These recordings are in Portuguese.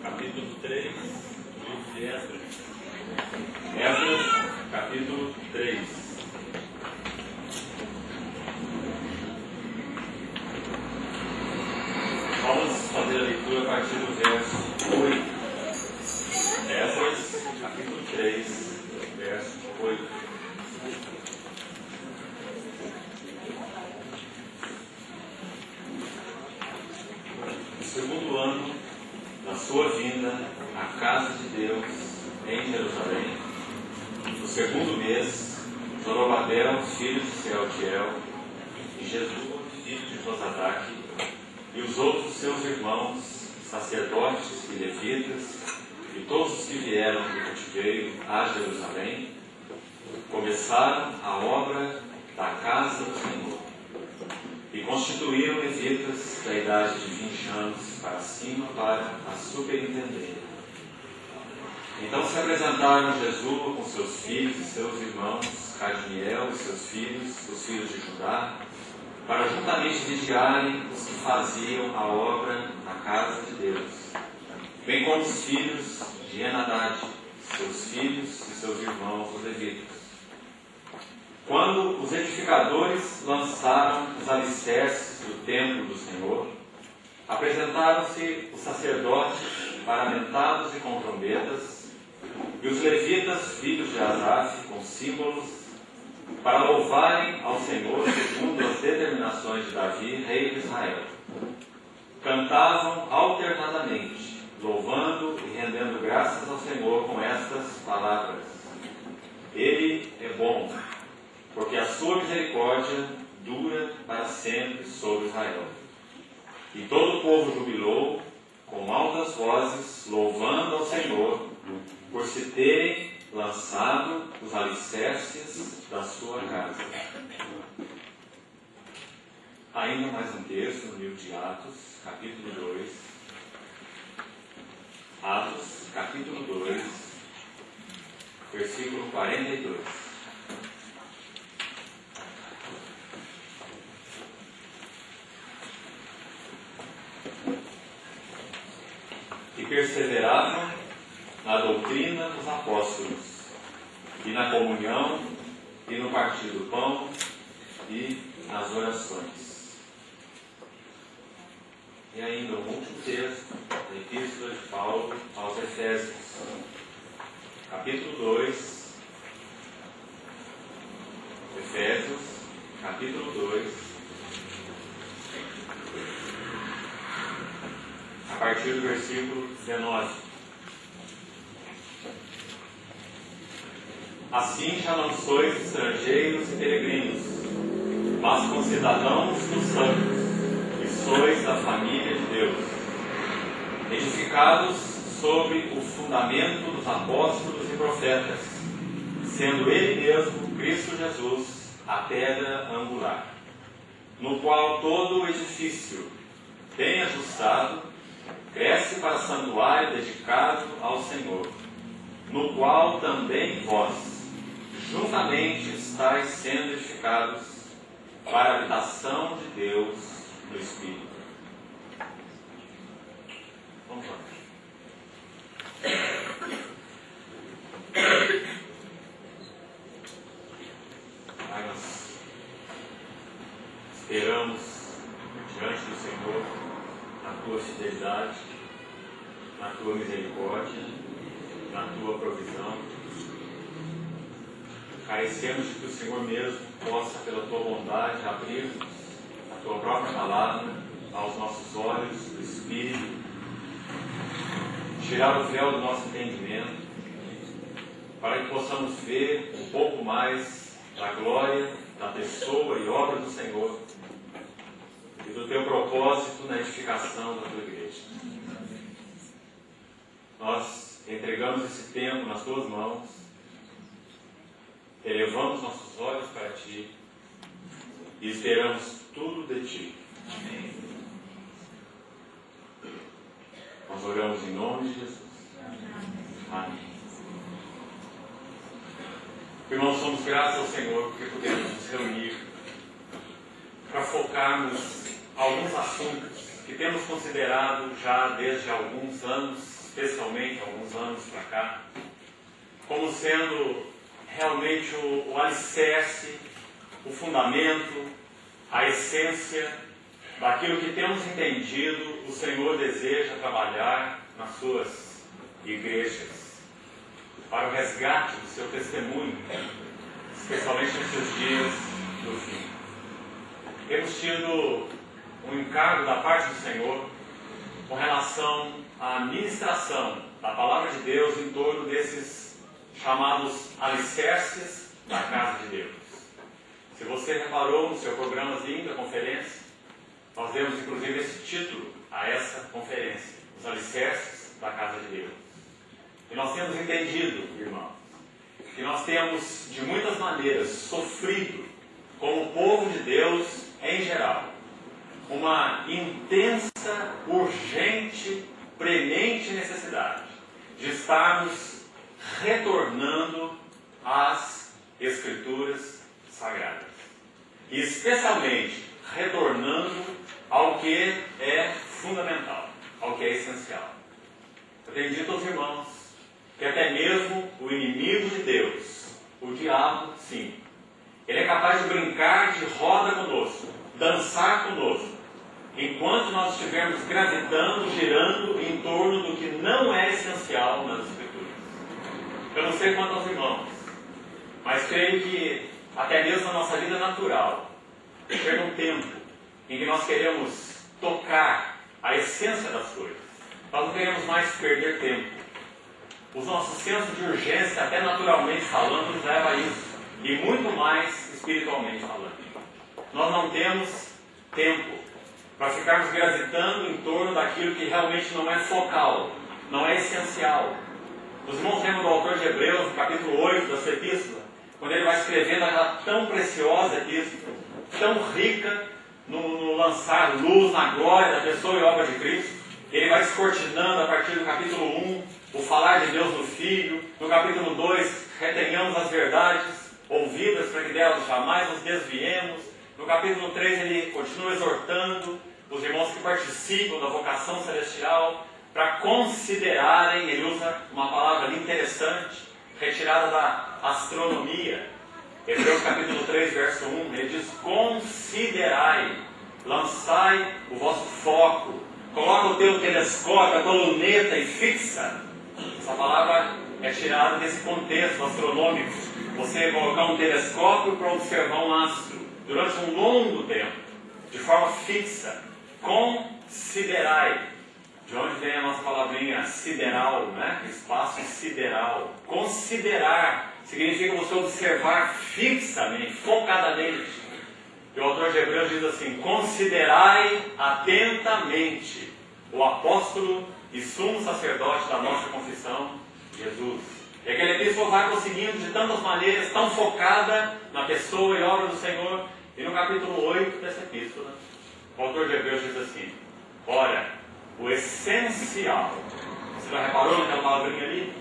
Capítulo 3, livro de Esdras. Esdras, capítulo 3. Vamos fazer a leitura a partir do verso 8. Esdras, capítulo 3, verso 8. No segundo ano da sua vinda à casa de Deus em Jerusalém, no segundo mês, Zorobabel, filho de Sealtiel, e Jesua, filho de Josadaque, e os outros seus irmãos, sacerdotes e levitas, e todos os que vieram do cativeiro a Jerusalém, começaram a obra da casa do Senhor, e constituíram levitas da idade de 20 anos para cima para a superintendência. Então se apresentaram Jesua com seus filhos e seus irmãos, Cadmiel e seus filhos, os filhos de Judá, para juntamente vigiarem os que faziam a obra na casa de Deus, bem como os filhos de Henadad, seus filhos e seus irmãos, os levitas. Quando os edificadores lançaram os alicerces do templo do Senhor, apresentaram-se os sacerdotes paramentados e com trombetas, e os levitas, filhos de Asaf, com símbolos, para louvarem ao Senhor segundo as determinações de Davi, rei de Israel. Cantavam alternadamente, louvando e rendendo graças ao Senhor com estas palavras: Ele é bom, porque a sua misericórdia dura para sempre sobre Israel. E todo o povo jubilou com altas vozes, louvando ao Senhor, por se terem lançado os alicerces da sua casa. Ainda mais um texto no livro de Atos, capítulo 2. Atos, capítulo 2, versículo 42. E perseveravam na doutrina dos apóstolos, e na comunhão, e no partir do pão, e nas orações. E ainda um último texto, da Epístola de Paulo aos Efésios, capítulo 2, Efésios, capítulo 2, a partir do versículo 19. Assim já não sois estrangeiros e peregrinos, mas concidadãos dos santos, e sois da família de Deus, edificados sobre o fundamento dos apóstolos e profetas, sendo Ele mesmo, Cristo Jesus, a pedra angular, no qual todo o edifício, bem ajustado, cresce para santuário dedicado ao Senhor, no qual também vós, juntamente estáis sendo edificados para a habitação de Deus no Espírito. Vamos lá. Pai, nós esperamos diante do Senhor na tua fidelidade, na tua misericórdia, na tua provisão. Carecemos de que o Senhor mesmo possa, pela tua bondade, abrir a tua própria palavra aos nossos olhos do Espírito, tirar o véu do nosso entendimento, para que possamos ver um pouco mais da glória, da pessoa e obra do Senhor e do teu propósito na edificação da tua igreja. Nós entregamos esse tempo nas tuas mãos, elevamos nossos olhos e esperamos tudo de Ti. Amém. Nós oramos em nome de Jesus. Amém. Irmãos, somos gratos ao Senhor porque podemos nos reunir para focarmos alguns assuntos que temos considerado já desde alguns anos, especialmente alguns anos para cá, como sendo realmente o alicerce, o fundamento, a essência daquilo que temos entendido o Senhor deseja trabalhar nas suas igrejas, para o resgate do seu testemunho, especialmente nesses dias do fim. Temos tido um encargo da parte do Senhor com relação à ministração da Palavra de Deus em torno desses chamados alicerces da casa de Deus. Se você reparou no seu programazinho da conferência, nós demos inclusive esse título a essa conferência, os alicerces da casa de Deus. E nós temos entendido, irmãos, que nós temos de muitas maneiras sofrido, como povo de Deus em geral, uma intensa, urgente, premente necessidade de estarmos retornando às Escrituras Sagradas. E especialmente retornando ao que é fundamental, ao que é essencial. Eu tenho dito aos irmãos que até mesmo o inimigo de Deus, o diabo, sim, ele é capaz de brincar de roda conosco, dançar conosco, enquanto nós estivermos gravitando, girando em torno do que não é essencial nas Escrituras. Eu não sei quanto aos irmãos, mas creio que até mesmo na nossa vida natural, chega um tempo em que nós queremos tocar a essência das coisas. Nós não queremos mais perder tempo. Os nossos sensos de urgência, até naturalmente falando, nos leva a isso. E muito mais espiritualmente falando. Nós não temos tempo para ficarmos gravitando em torno daquilo que realmente não é focal, não é essencial. Os irmãos lembram do autor de Hebreus, no capítulo 8 da sua epístola, quando ele vai escrevendo aquela tão preciosa epístola, tão rica no lançar luz na glória da pessoa e obra de Cristo. Ele vai descortinando a partir do capítulo 1, o falar de Deus no Filho. No capítulo 2, retenhamos as verdades ouvidas para que delas jamais nos desviemos. No capítulo 3, ele continua exortando os irmãos que participam da vocação celestial para considerarem, ele usa uma palavra ali interessante, retirada da astronomia. Hebreus capítulo 3, verso 1, ele diz: considerai, lançai o vosso foco, coloca o teu telescópio, a tua luneta e fixa. Essa palavra é tirada desse contexto astronômico. Você colocar um telescópio para observar um astro durante um longo tempo, de forma fixa. Considerai. De onde vem a nossa palavrinha sideral, né? Espaço sideral. Considerar significa você observar fixamente, focadamente. E o autor de Hebreus diz assim: considerai atentamente o apóstolo e sumo sacerdote da nossa confissão, Jesus. E aquela epístola vai prosseguindo de tantas maneiras, tão focada na pessoa e obra do Senhor. E no capítulo 8 dessa epístola, o autor de Hebreus diz assim: ora, o essencial, você já reparou naquela palavrinha ali?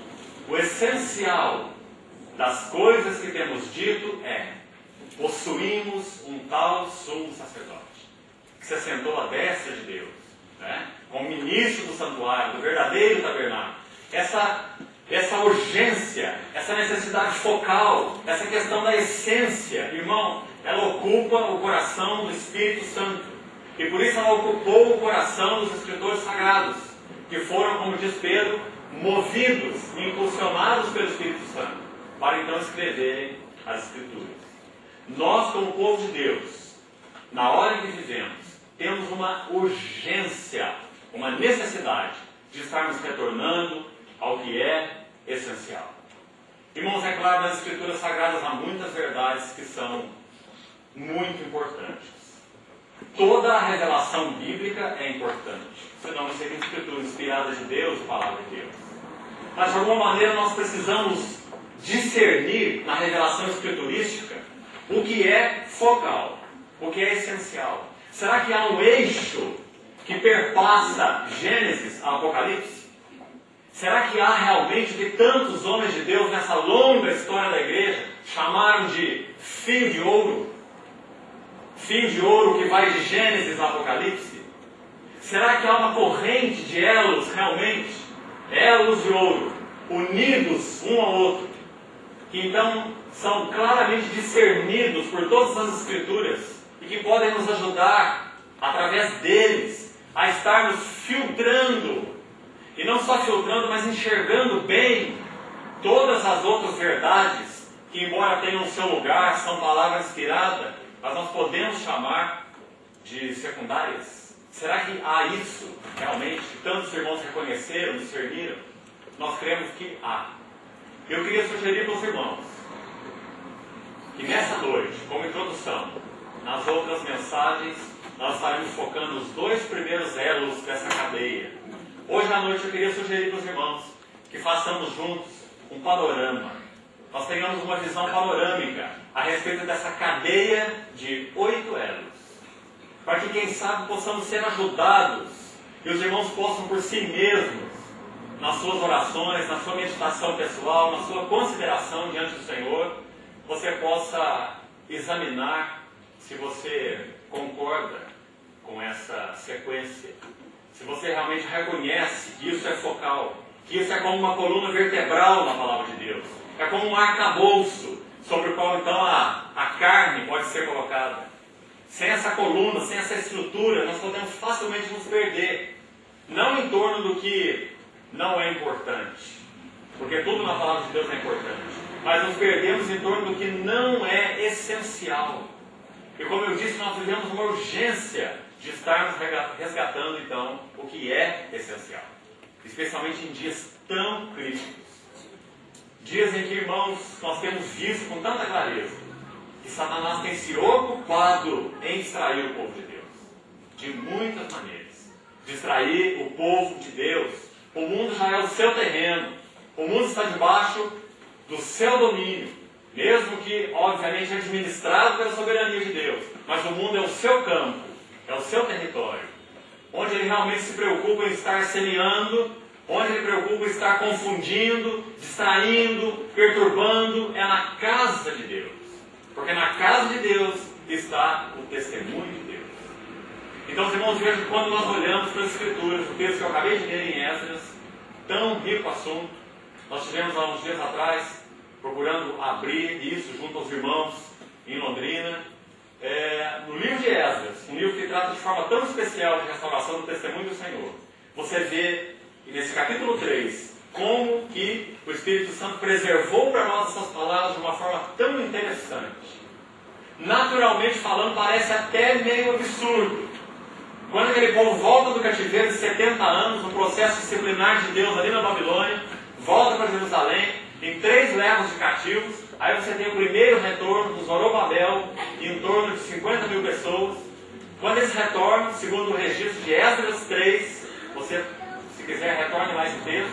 O essencial das coisas que temos dito é: possuímos um tal sumo sacerdote, que se assentou à destra de Deus, né? Como ministro do santuário, do verdadeiro tabernáculo. Essa urgência, essa necessidade focal, essa questão da essência, irmão, ela ocupa o coração do Espírito Santo. E por isso ela ocupou o coração dos escritores sagrados, que foram, como diz Pedro, movidos e impulsionados pelo Espírito Santo, para então escreverem as Escrituras. Nós, como povo de Deus, na hora em que vivemos, temos uma urgência, uma necessidade de estarmos retornando ao que é essencial. Irmãos, é claro, nas Escrituras Sagradas há muitas verdades que são muito importantes. Toda a revelação bíblica é importante, senão não seria Escritura inspirada de Deus e Palavra de Deus. Mas de alguma maneira nós precisamos discernir na revelação escriturística o que é focal o que é essencial? Será que há um eixo que perpassa Gênesis a Apocalipse? Será que há realmente o que tantos homens de Deus nessa longa história da igreja chamaram de fio de ouro? Fio de ouro que vai de Gênesis a Apocalipse? Será que há uma corrente de elos realmente? Elos de ouro, unidos um ao outro, que então são claramente discernidos por todas as Escrituras e que podem nos ajudar, através deles, a estarmos filtrando, e não só filtrando, mas enxergando bem todas as outras verdades, que embora tenham o seu lugar, são palavras inspiradas, mas nós podemos chamar de secundárias. Será que há isso realmente? Tantos irmãos reconheceram, discerniram? Nós cremos que há. Eu queria sugerir para os irmãos que nessa noite, como introdução, nas outras mensagens, nós estaremos focando os 2 primeiros elos dessa cadeia. Hoje à noite eu queria sugerir para os irmãos que façamos juntos um panorama. Nós tenhamos uma visão panorâmica a respeito dessa cadeia de 8 elos. Para que, quem sabe, possamos ser ajudados e os irmãos possam por si mesmos, nas suas orações, na sua meditação pessoal, na sua consideração diante do Senhor, você possa examinar se você concorda com essa sequência, se você realmente reconhece que isso é focal, que isso é como uma coluna vertebral na palavra de Deus, é como um arcabouço sobre o qual então a carne pode ser colocada. Sem essa coluna, sem essa estrutura, nós podemos facilmente nos perder. Não em torno do que não é importante, porque tudo na palavra de Deus é importante, mas nos perdemos em torno do que não é essencial. E como eu disse, nós vivemos uma urgência de estarmos resgatando então o que é essencial, especialmente em dias tão críticos. Dias em que, irmãos, nós temos visto com tanta clareza que Satanás tem se ocupado em distrair o povo de Deus, de muitas maneiras. Distrair o povo de Deus. O mundo já é o seu terreno, o mundo está debaixo do seu domínio, mesmo que, obviamente, administrado pela soberania de Deus, mas o mundo é o seu campo, é o seu território, onde ele realmente se preocupa em estar semeando, onde ele preocupa em estar confundindo, distraindo, perturbando, é na casa de Deus. Porque na casa de Deus está o testemunho de Deus. Então, os irmãos, vejam que quando nós olhamos para as Escrituras, o texto que eu acabei de ler em Esdras, tão rico assunto, nós tivemos há uns dias atrás, procurando abrir isso junto aos irmãos em Londrina, no livro de Esdras, um livro que trata de forma tão especial de restauração do testemunho do Senhor. Você vê, nesse capítulo 3, como que o Espírito Santo preservou para nós essas palavras de uma forma tão interessante. Naturalmente falando, parece até meio absurdo. Quando aquele povo volta do cativeiro de 70 anos, no processo disciplinar de Deus ali na Babilônia, volta para Jerusalém, em 3 levas de cativos, aí você tem o primeiro retorno do Zorobabel, em torno de 50 mil pessoas. Quando eles retornam, segundo o registro de Esdras 3, você, se quiser, retorne lá esse texto,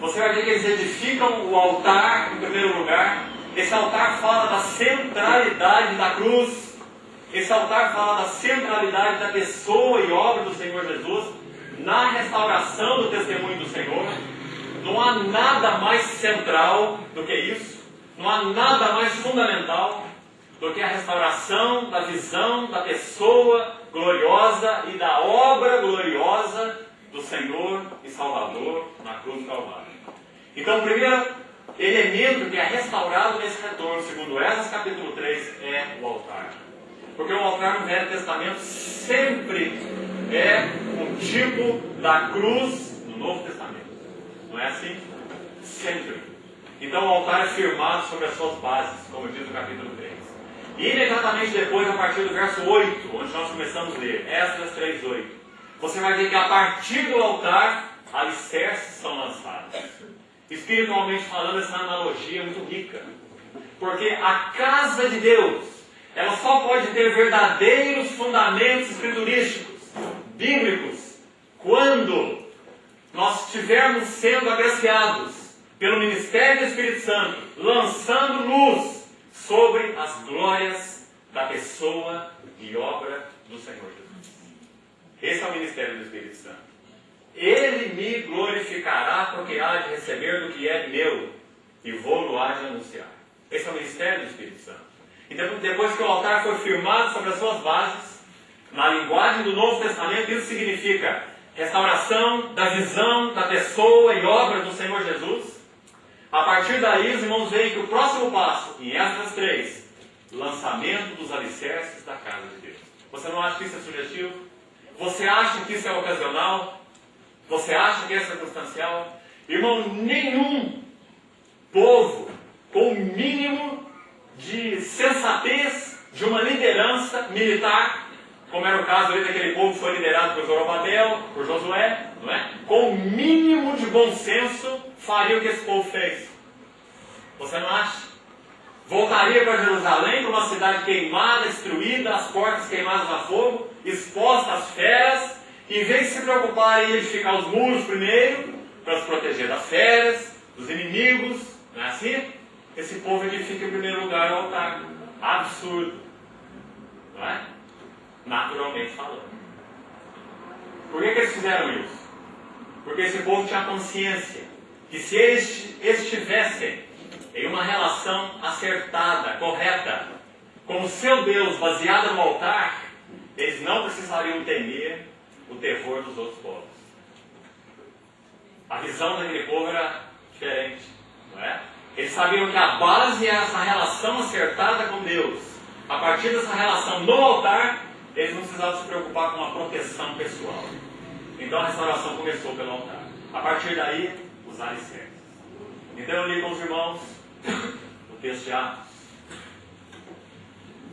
você vai ver que eles edificam o altar em primeiro lugar. Esse altar fala da centralidade da cruz. Esse altar fala da centralidade da pessoa e obra do Senhor Jesus na restauração do testemunho do Senhor. Não há nada mais central do que isso. Não há nada mais fundamental do que a restauração da visão da pessoa gloriosa e da obra gloriosa do Senhor e Salvador na cruz do Calvário. Então, o primeiro elemento que é restaurado nesse retorno, segundo Esdras capítulo 3, é o altar. Porque o altar no Velho Testamento sempre é um tipo da cruz no Novo Testamento. Não é assim? Sempre. Então o altar é firmado sobre as suas bases, como diz o capítulo 3. E imediatamente depois, a partir do verso 8, onde nós começamos a ler, Esdras 3:8, você vai ver que a partir do altar, alicerces são lançados. Espiritualmente falando, essa analogia é muito rica. Porque a casa de Deus, ela só pode ter verdadeiros fundamentos escriturísticos, bíblicos, quando nós estivermos sendo agraciados pelo ministério do Espírito Santo, lançando luz sobre as glórias da pessoa e obra do Senhor Jesus. Esse é o ministério do Espírito Santo. Ele me glorificará, porque há de receber do que é meu, e vou-lo há de anunciar. Esse é o ministério do Espírito Santo. Então, depois que o altar foi firmado sobre as suas bases, na linguagem do Novo Testamento, isso significa restauração da visão, da pessoa e obra do Senhor Jesus. A partir daí, os irmãos veem que o próximo passo, em Esdras 3, lançamento dos alicerces da casa de Deus. Você não acha que isso é sugestivo? Você acha que isso é ocasional? Você acha que é circunstancial? Irmão, nenhum povo com o mínimo de sensatez de uma liderança militar, como era o caso ali daquele povo que foi liderado por Zorobabel, por Josué, não é? Com o mínimo de bom senso, faria o que esse povo fez. Você não acha? Voltaria para Jerusalém, para uma cidade queimada, destruída, as portas queimadas a fogo, exposta às feras, e em vez de se preocupar em edificar os muros primeiro, para se proteger das feras, dos inimigos, não é assim? Esse povo edifica em primeiro lugar o altar. Absurdo. Não é? Naturalmente falando. Por que eles fizeram isso? Porque esse povo tinha consciência que se eles estivessem em uma relação acertada, correta, com o seu Deus baseada no altar, eles não precisariam temer o terror dos outros povos. A visão daquele povo era diferente, não é? Eles sabiam que a base era essa relação acertada com Deus. A partir dessa relação no altar, eles não precisavam se preocupar com a proteção pessoal. Então a restauração começou pelo altar. A partir daí, os alicerces. Então eu li com os irmãos o texto de Atos.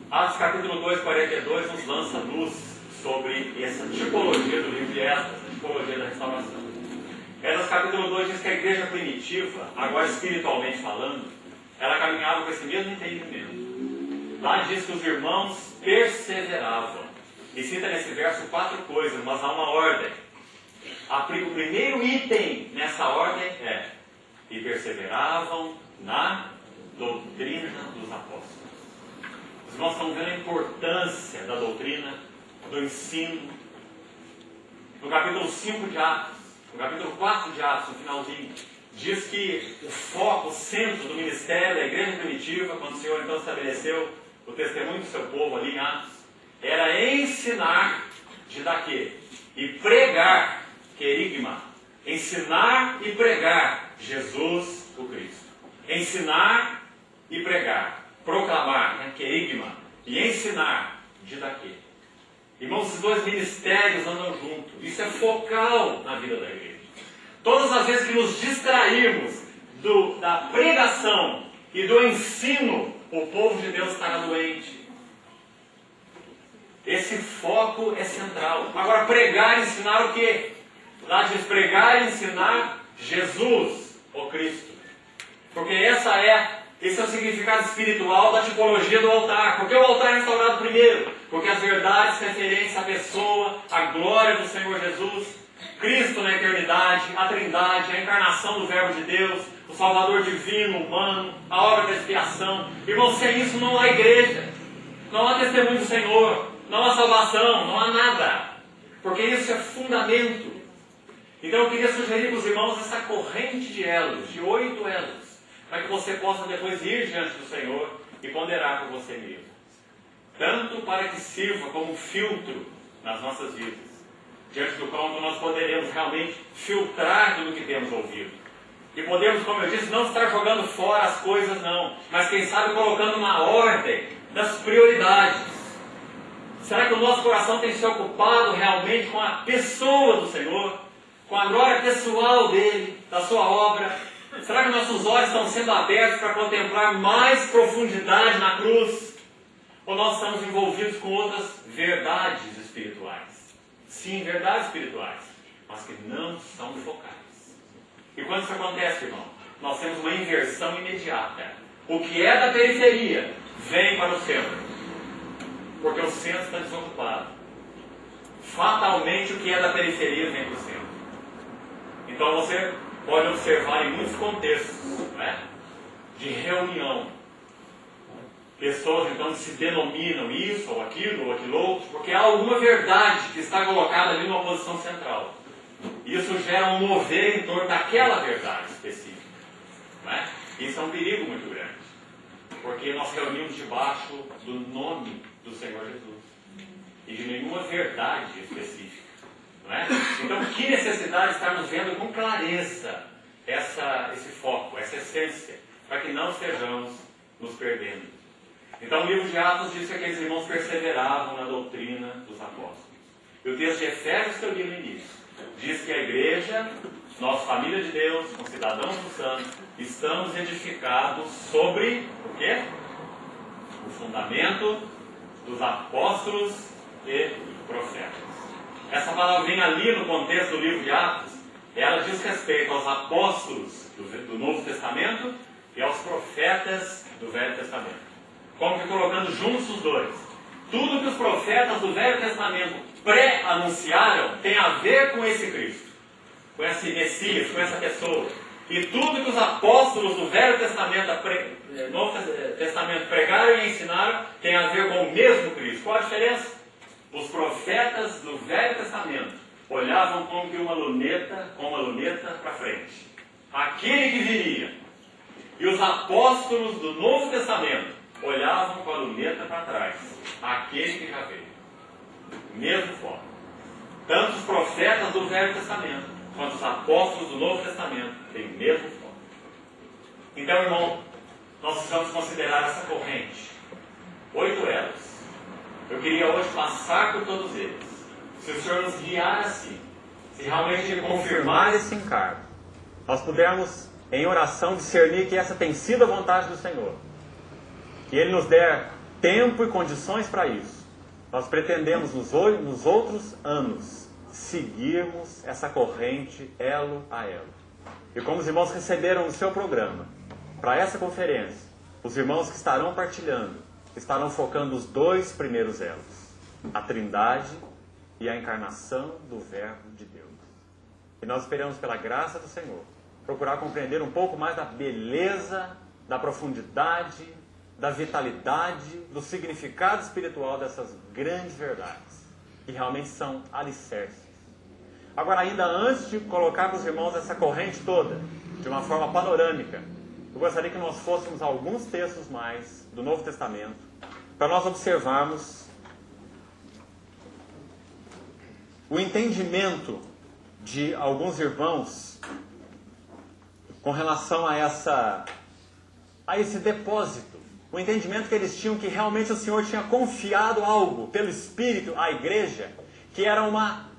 Atos capítulo 2, 42 nos lança luz sobre essa tipologia do livro de Esdras, a tipologia da restauração. Esdras capítulo 2 diz que a igreja primitiva, agora espiritualmente falando, ela caminhava com esse mesmo entendimento. Lá diz que os irmãos perseveravam. E cita nesse verso 4 coisas, mas há uma ordem. O primeiro item nessa ordem é: e perseveravam na doutrina dos apóstolos. Os irmãos estão vendo a importância da doutrina, do ensino. No capítulo 5 de Atos, no capítulo 4 de Atos, no finalzinho, diz que o foco, o centro do ministério da igreja primitiva, quando o Senhor então estabeleceu o testemunho do seu povo ali em Atos, era ensinar, de dar quê? E pregar, querigma. Ensinar e pregar Jesus o Cristo. Ensinar e pregar. Proclamar, né? Querigma. E ensinar, de dar quê? Irmãos, esses dois ministérios andam juntos. Isso é focal na vida da igreja. Todas as vezes que nos distrairmos da pregação e do ensino, o povo de Deus estará doente. Esse foco é central. Agora, pregar e ensinar o quê? Lá diz pregar e ensinar Jesus, o Cristo. Porque esse é o significado espiritual da tipologia do altar. Porque o altar é restaurado primeiro? Porque as verdades referentes à pessoa, à glória do Senhor Jesus, Cristo na eternidade, a Trindade, a encarnação do Verbo de Deus, o Salvador divino, humano, a obra da expiação. Irmãos, sem isso não há igreja, não há testemunho do Senhor, não há salvação, não há nada. Porque isso é fundamento. Então eu queria sugerir para os irmãos essa corrente de elos, de 8 elos, para que você possa depois ir diante do Senhor e ponderar por você mesmo. Tanto para que sirva como filtro nas nossas vidas, diante do qual nós poderemos realmente filtrar tudo o que temos ouvido. E podemos, como eu disse, não estar jogando fora as coisas não, mas quem sabe colocando uma ordem das prioridades. Será que o nosso coração tem se ocupado realmente com a pessoa do Senhor? Com a glória pessoal dele, da sua obra? Será que nossos olhos estão sendo abertos para contemplar mais profundidade na cruz? Ou nós estamos envolvidos com outras verdades espirituais? Sim, verdades espirituais, mas que não são focais. E quando isso acontece, irmão, nós temos uma inversão imediata. O que é da periferia vem para o centro, porque o centro está desocupado. Fatalmente o que é da periferia vem para o centro. Então você pode observar em muitos contextos, né, de reunião, pessoas então que se denominam isso ou aquilo outro, porque há alguma verdade que está colocada ali numa posição central. Isso gera um mover em torno daquela verdade específica. Não é? Isso é um perigo muito grande, porque nós reunimos debaixo do nome do Senhor Jesus e de nenhuma verdade específica. Não é? Então, que necessidade de estarmos vendo com clareza esse foco, essa essência, para que não estejamos nos perdendo. Então, o livro de Atos diz que aqueles irmãos perseveravam na doutrina dos apóstolos. E o texto de Efésios que eu li no início diz que a igreja, nós, família de Deus, como cidadãos do santo, estamos edificados sobre o quê? O fundamento dos apóstolos e profetas. Essa palavrinha ali no contexto do livro de Atos, ela diz respeito aos apóstolos do Novo Testamento e aos profetas do Velho Testamento. Como que colocando juntos os dois. Tudo que os profetas do Velho Testamento pré-anunciaram tem a ver com esse Cristo, com esse Messias, com essa pessoa. E tudo que os apóstolos do Velho Testamento, Novo Testamento pregaram e ensinaram tem a ver com o mesmo Cristo. Qual a diferença? Os profetas do Velho Testamento olhavam como que uma luneta para frente. Aquele que viria. E os apóstolos do Novo Testamento olhavam com a luneta para trás. Aquele que já veio. Mesmo foco. Tanto os profetas do Velho Testamento quanto os apóstolos do Novo Testamento têm o mesmo foco. Então, irmão, nós precisamos considerar essa corrente. 8 elos. Eu queria hoje passar por todos eles. Se o Senhor nos guiar assim, se realmente confirmar esse encargo, nós pudermos, em oração, discernir que essa tem sido a vontade do Senhor, que Ele nos der tempo e condições para isso, nós pretendemos nos outros anos seguirmos essa corrente elo a elo. E como os irmãos receberam no seu programa, para essa conferência, os irmãos que estarão partilhando, estarão focando os 2 primeiros elos, a Trindade e a encarnação do Verbo de Deus. E nós esperamos, pela graça do Senhor, procurar compreender um pouco mais da beleza, da profundidade, da vitalidade, do significado espiritual dessas grandes verdades, que realmente são alicerces. Agora, ainda antes de colocar para os irmãos essa corrente toda, de uma forma panorâmica, eu gostaria que nós fôssemos a alguns textos mais do Novo Testamento, para nós observarmos o entendimento de alguns irmãos com relação a esse depósito. O entendimento que eles tinham que realmente o Senhor tinha confiado algo pelo Espírito à igreja, que era uma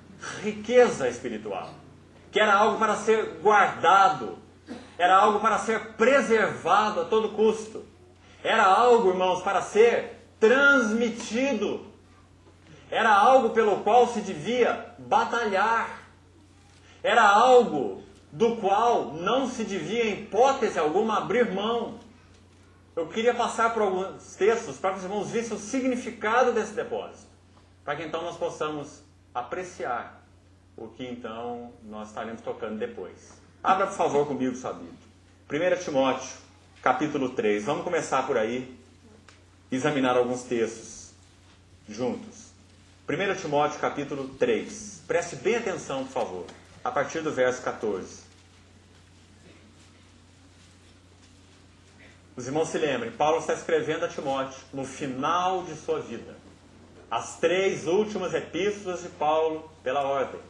riqueza espiritual, que era algo para ser guardado, era algo para ser preservado a todo custo, era algo, irmãos, para ser transmitido, era algo pelo qual se devia batalhar, era algo do qual não se devia, em hipótese alguma, abrir mão. Eu queria passar por alguns textos para que os irmãos vissem o significado desse depósito, para que então nós possamos apreciar o que então nós estaremos tocando depois. Abra, por favor, comigo sua Bíblia. 1 Timóteo, capítulo 3. Vamos começar por aí, examinar alguns textos juntos. 1 Timóteo, capítulo 3. Preste bem atenção, por favor, a partir do verso 14. Os irmãos se lembrem, Paulo está escrevendo a Timóteo no final de sua vida. As 3 últimas epístolas de Paulo pela ordem.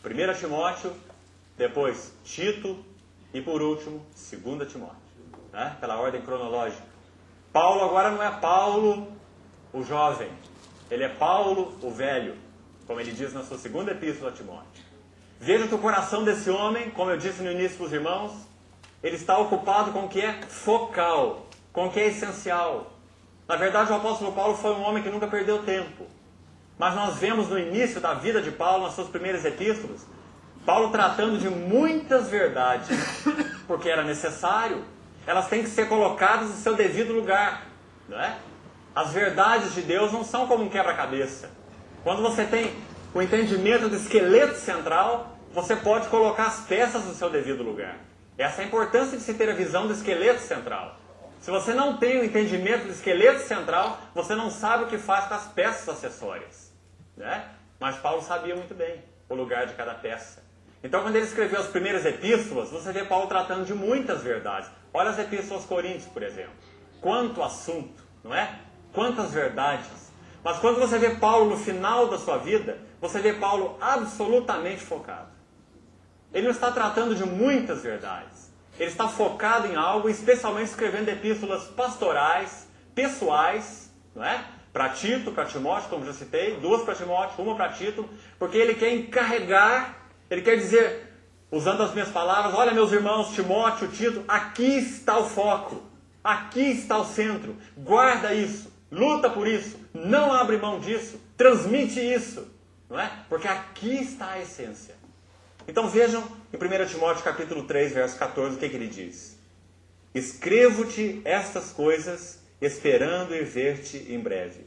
1 Timóteo, depois Tito e por último 2 Timóteo, né? Pela ordem cronológica. Paulo agora não é Paulo o jovem, ele é Paulo o velho, como ele diz na sua segunda epístola a Timóteo. Veja que o coração desse homem, como eu disse no início para os irmãos, ele está ocupado com o que é focal, com o que é essencial. Na verdade, o apóstolo Paulo foi um homem que nunca perdeu tempo. Mas nós vemos no início da vida de Paulo, nas suas primeiras epístolas, Paulo tratando de muitas verdades, porque era necessário. Elas têm que ser colocadas no seu devido lugar, não é? As verdades de Deus não são como um quebra-cabeça. Quando você tem o entendimento do esqueleto central, você pode colocar as peças no seu devido lugar. Essa é a importância de se ter a visão do esqueleto central. Se você não tem o entendimento do esqueleto central, você não sabe o que faz com as peças acessórias, né? Mas Paulo sabia muito bem o lugar de cada peça. Então, quando ele escreveu as primeiras epístolas, você vê Paulo tratando de muitas verdades. Olha as epístolas aos Coríntios, por exemplo. Quanto assunto, não é? Quantas verdades. Mas quando você vê Paulo no final da sua vida, você vê Paulo absolutamente focado. Ele não está tratando de muitas verdades. Ele está focado em algo, especialmente escrevendo epístolas pastorais, pessoais, não é? Para Tito, para Timóteo, como já citei, 2 para Timóteo, 1 para Tito, porque ele quer encarregar, ele quer dizer, usando as minhas palavras, olha meus irmãos, Timóteo, Tito, aqui está o foco, aqui está o centro, guarda isso, luta por isso, não abre mão disso, transmite isso, não é? Porque aqui está a essência. Então vejam em 1 Timóteo capítulo 3, verso 14, o que ele diz. Escrevo-te estas coisas, esperando ir ver-te em breve,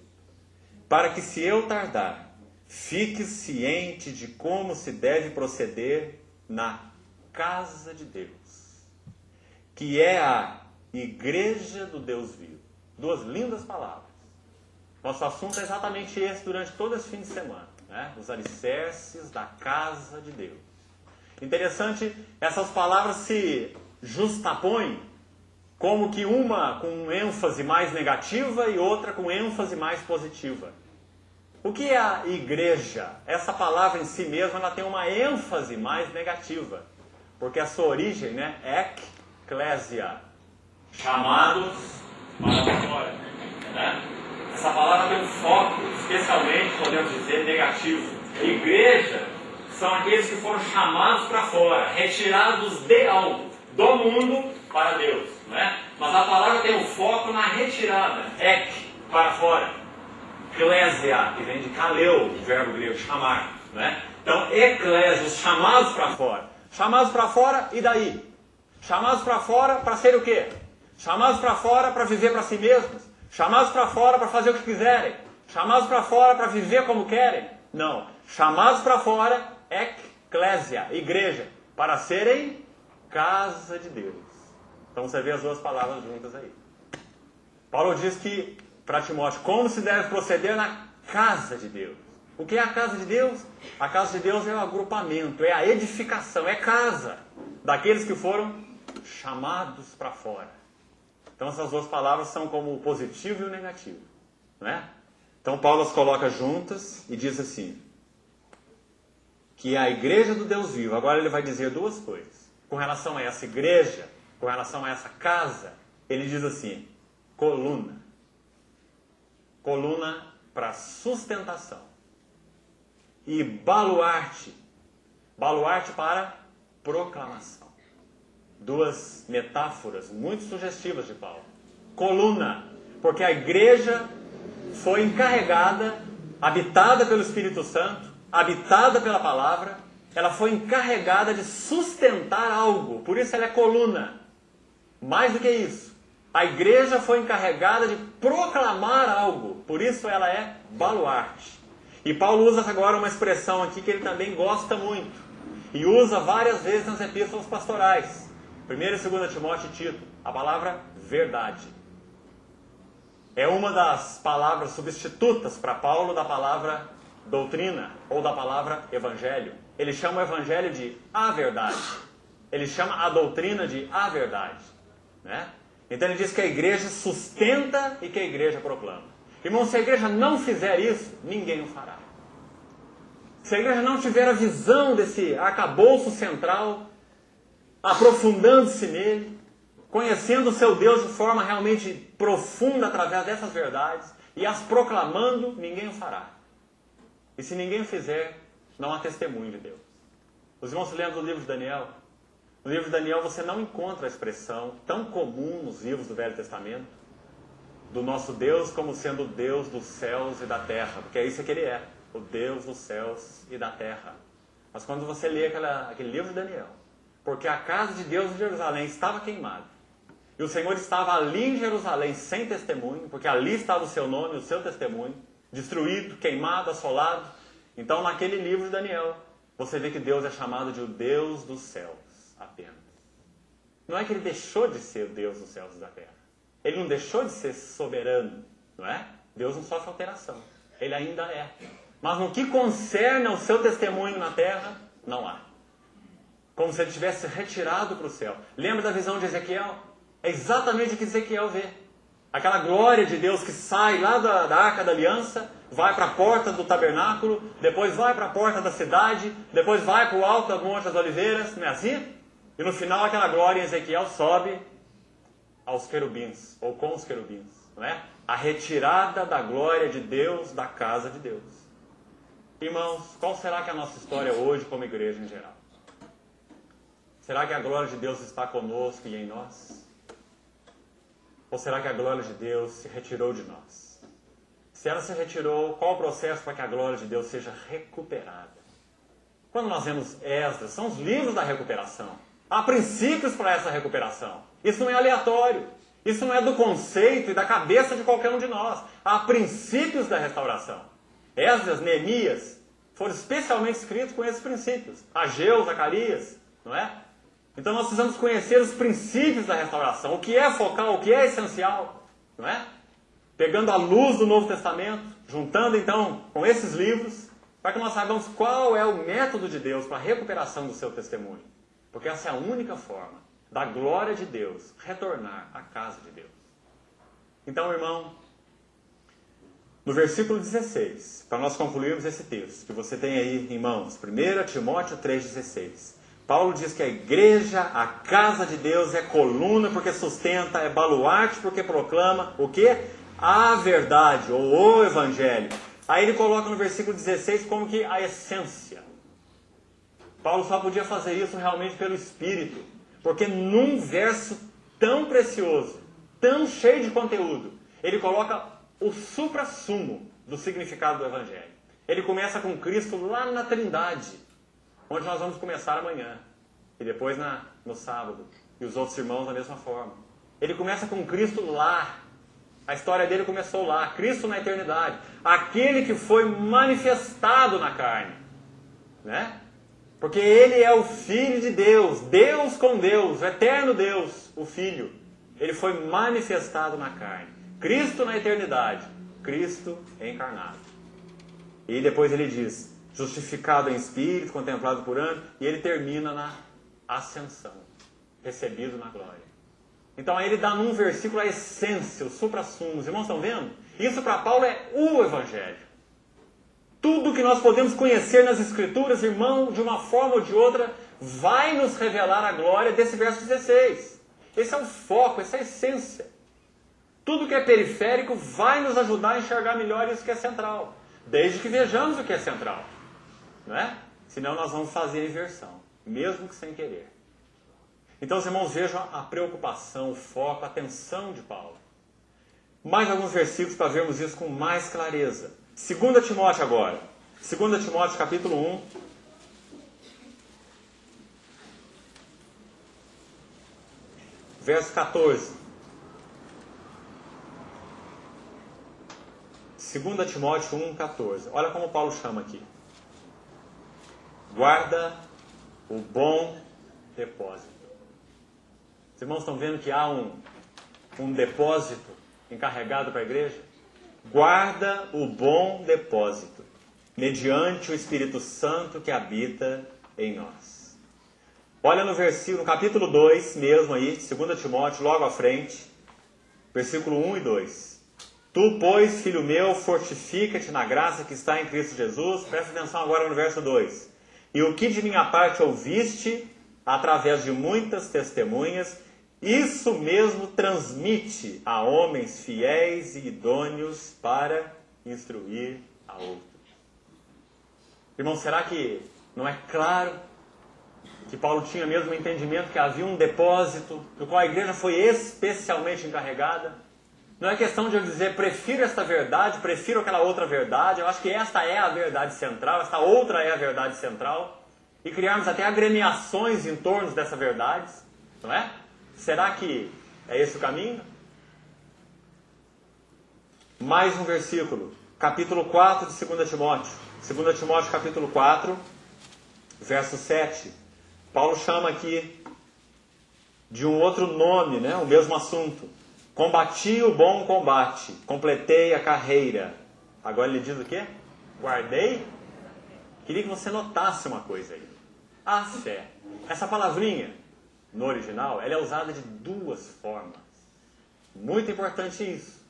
para que se eu tardar, fiques ciente de como se deve proceder na casa de Deus, que é a igreja do Deus vivo. 2 lindas palavras. Nosso assunto é exatamente esse durante todo esse fim de semana, né? Os alicerces da casa de Deus. Interessante, essas palavras se justapõem como que uma com ênfase mais negativa e outra com ênfase mais positiva. O que é a igreja? Essa palavra em si mesma ela tem uma ênfase mais negativa, porque a sua origem, né, ecclesia, chamados para fora, né? Essa palavra tem um foco, especialmente, podemos dizer, negativo. Igreja são aqueles que foram chamados para fora, retirados de algo, do mundo para Deus, não é? Mas a palavra tem um foco na retirada, para fora. Eclésia, que vem de kaleo, o verbo grego, chamar, não é? Então, eclésia, os chamados para fora. Chamados para fora, e daí? Chamados para fora para ser o quê? Chamados para fora para viver para si mesmos? Chamados para fora para fazer o que quiserem? Chamados para fora para viver como querem? Não. Chamados para fora, eclésia, igreja, para serem casa de Deus. Então você vê as duas palavras juntas aí. Paulo diz que, para Timóteo, como se deve proceder na casa de Deus. O que é a casa de Deus? A casa de Deus é o agrupamento, é a edificação, é casa daqueles que foram chamados para fora. Então essas duas palavras são como o positivo e o negativo, não é? Então Paulo as coloca juntas e diz assim, que a igreja do Deus vivo, agora ele vai dizer duas coisas. Com relação a essa igreja, com relação a essa casa, ele diz assim, coluna. Coluna para sustentação. E baluarte. Baluarte para proclamação. Duas metáforas muito sugestivas de Paulo. Coluna, porque a igreja foi encarregada, habitada pelo Espírito Santo, habitada pela palavra, ela foi encarregada de sustentar algo, por isso ela é coluna. Mais do que isso, a igreja foi encarregada de proclamar algo, por isso ela é baluarte. E Paulo usa agora uma expressão aqui que ele também gosta muito, e usa várias vezes nas epístolas pastorais. 1 e 2 Timóteo e Tito, a palavra verdade. É uma das palavras substitutas para Paulo da palavra doutrina ou da palavra evangelho. Ele chama o evangelho de a verdade. Ele chama a doutrina de a verdade, né? Então ele diz que a igreja sustenta e que a igreja proclama. Irmão, se a igreja não fizer isso, ninguém o fará. Se a igreja não tiver a visão desse arcabouço central, aprofundando-se nele, conhecendo o seu Deus de forma realmente profunda através dessas verdades e as proclamando, ninguém o fará. E se ninguém o fizer, não há testemunho de Deus. Os irmãos se lembram do livro de Daniel? No livro de Daniel você não encontra a expressão tão comum nos livros do Velho Testamento do nosso Deus como sendo o Deus dos céus e da terra, porque é isso que ele é, o Deus dos céus e da terra. Mas quando você lê aquele livro de Daniel, porque a casa de Deus em Jerusalém estava queimada, e o Senhor estava ali em Jerusalém sem testemunho, porque ali estava o seu nome, o seu testemunho, destruído, queimado, assolado. Então naquele livro de Daniel, você vê que Deus é chamado de o Deus dos céus apenas. Não é que ele deixou de ser o Deus dos céus e da terra. Ele não deixou de ser soberano, não é? Deus não sofre alteração. Ele ainda é. Mas no que concerne ao seu testemunho na terra, não há. Como se ele tivesse retirado para o céu. Lembra da visão de Ezequiel? É exatamente o que Ezequiel vê. Aquela glória de Deus que sai lá da Arca da Aliança, vai para a porta do tabernáculo, depois vai para a porta da cidade, depois vai para o alto do Monte das Oliveiras, não é assim? E no final aquela glória em Ezequiel sobe aos querubins, ou com os querubins, não é? A retirada da glória de Deus da casa de Deus. Irmãos, qual será que é a nossa história hoje como igreja em geral? Será que a glória de Deus está conosco e em nós? Ou será que a glória de Deus se retirou de nós? Se ela se retirou, qual o processo para que a glória de Deus seja recuperada? Quando nós vemos Esdras, são os livros da recuperação. Há princípios para essa recuperação. Isso não é aleatório. Isso não é do conceito e da cabeça de qualquer um de nós. Há princípios da restauração. Esdras, Neemias, foram especialmente escritos com esses princípios. Ageu, Zacarias, não é? Então nós precisamos conhecer os princípios da restauração. O que é focal, o que é essencial, não é? Pegando a luz do Novo Testamento, juntando então com esses livros, para que nós saibamos qual é o método de Deus para a recuperação do seu testemunho. Porque essa é a única forma da glória de Deus retornar à casa de Deus. Então, irmão, no versículo 16, para nós concluirmos esse texto, que você tem aí em mãos, 1 Timóteo 3,16. Paulo diz que a igreja, a casa de Deus, é coluna porque sustenta, é baluarte porque proclama o quê? A verdade, ou o evangelho. Aí ele coloca no versículo 16 como que a essência. Paulo só podia fazer isso realmente pelo Espírito, porque num verso tão precioso, tão cheio de conteúdo, ele coloca o suprassumo do significado do evangelho. Ele começa com Cristo lá na Trindade, onde nós vamos começar amanhã, e depois no sábado, e os outros irmãos da mesma forma. Ele começa com Cristo lá, a história dele começou lá, Cristo na eternidade, aquele que foi manifestado na carne, né? Porque ele é o Filho de Deus, Deus com Deus, o eterno Deus, o Filho. Ele foi manifestado na carne, Cristo na eternidade, Cristo encarnado. E depois ele diz, justificado em espírito, contemplado por anjos, e ele termina na ascensão, recebido na glória. Então aí ele dá num versículo a essência, o suprassumo. Os irmãos estão vendo? Isso para Paulo é o Evangelho. Tudo que nós podemos conhecer nas Escrituras, irmão, de uma forma ou de outra, vai nos revelar a glória desse verso 16. Esse é o foco, essa é a essência. Tudo que é periférico vai nos ajudar a enxergar melhor isso que é central. Desde que vejamos o que é central. Não é? Senão nós vamos fazer a inversão, mesmo que sem querer. Então os irmãos vejam a preocupação, o foco, a atenção de Paulo. Mais alguns versículos para vermos isso com mais clareza. 2 Timóteo agora. 2 Timóteo capítulo 1. Verso 14. 2 Timóteo 1, 14. Olha como Paulo chama aqui. Guarda o bom depósito. Os irmãos estão vendo que há um depósito encarregado para a igreja? Guarda o bom depósito, mediante o Espírito Santo que habita em nós. Olha no versículo, no capítulo 2 mesmo aí, 2 Timóteo, logo à frente, versículo 1 e 2. Tu, pois, filho meu, fortifica-te na graça que está em Cristo Jesus. Presta atenção agora no verso 2. E o que de minha parte ouviste, através de muitas testemunhas, isso mesmo transmite a homens fiéis e idôneos para instruir a outros. Irmão, será que não é claro que Paulo tinha mesmo o entendimento que havia um depósito do qual a igreja foi especialmente encarregada? Não é questão de eu dizer, prefiro esta verdade, prefiro aquela outra verdade. Eu acho que esta é a verdade central, esta outra é a verdade central. E criarmos até agremiações em torno dessa verdade, não é? Será que é esse o caminho? Mais um versículo, capítulo 4 de 2 Timóteo. 2 Timóteo capítulo 4, verso 7. Paulo chama aqui de um outro nome, né? O mesmo assunto. Combati o bom combate, completei a carreira. Agora ele diz o quê? Guardei. Queria que você notasse uma coisa aí. A fé. Essa palavrinha, no original, ela é usada de duas formas. Muito importante isso.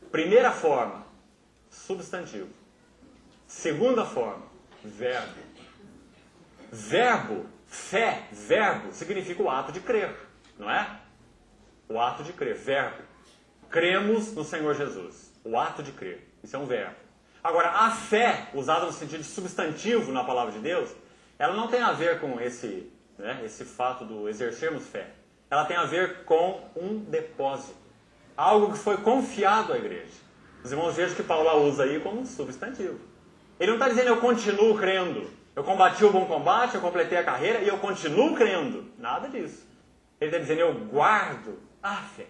Primeira forma, substantivo. Segunda forma, verbo. Verbo, fé, verbo, significa o ato de crer, não é? O ato de crer, verbo. Cremos no Senhor Jesus. O ato de crer. Isso é um verbo. Agora, a fé, usada no sentido de substantivo na palavra de Deus, ela não tem a ver com esse fato do exercermos fé. Ela tem a ver com um depósito. Algo que foi confiado à igreja. Os irmãos vejam que Paulo a usa aí como um substantivo. Ele não está dizendo eu continuo crendo. Eu combati o bom combate, eu completei a carreira e eu continuo crendo. Nada disso. Ele está dizendo eu guardo a fé.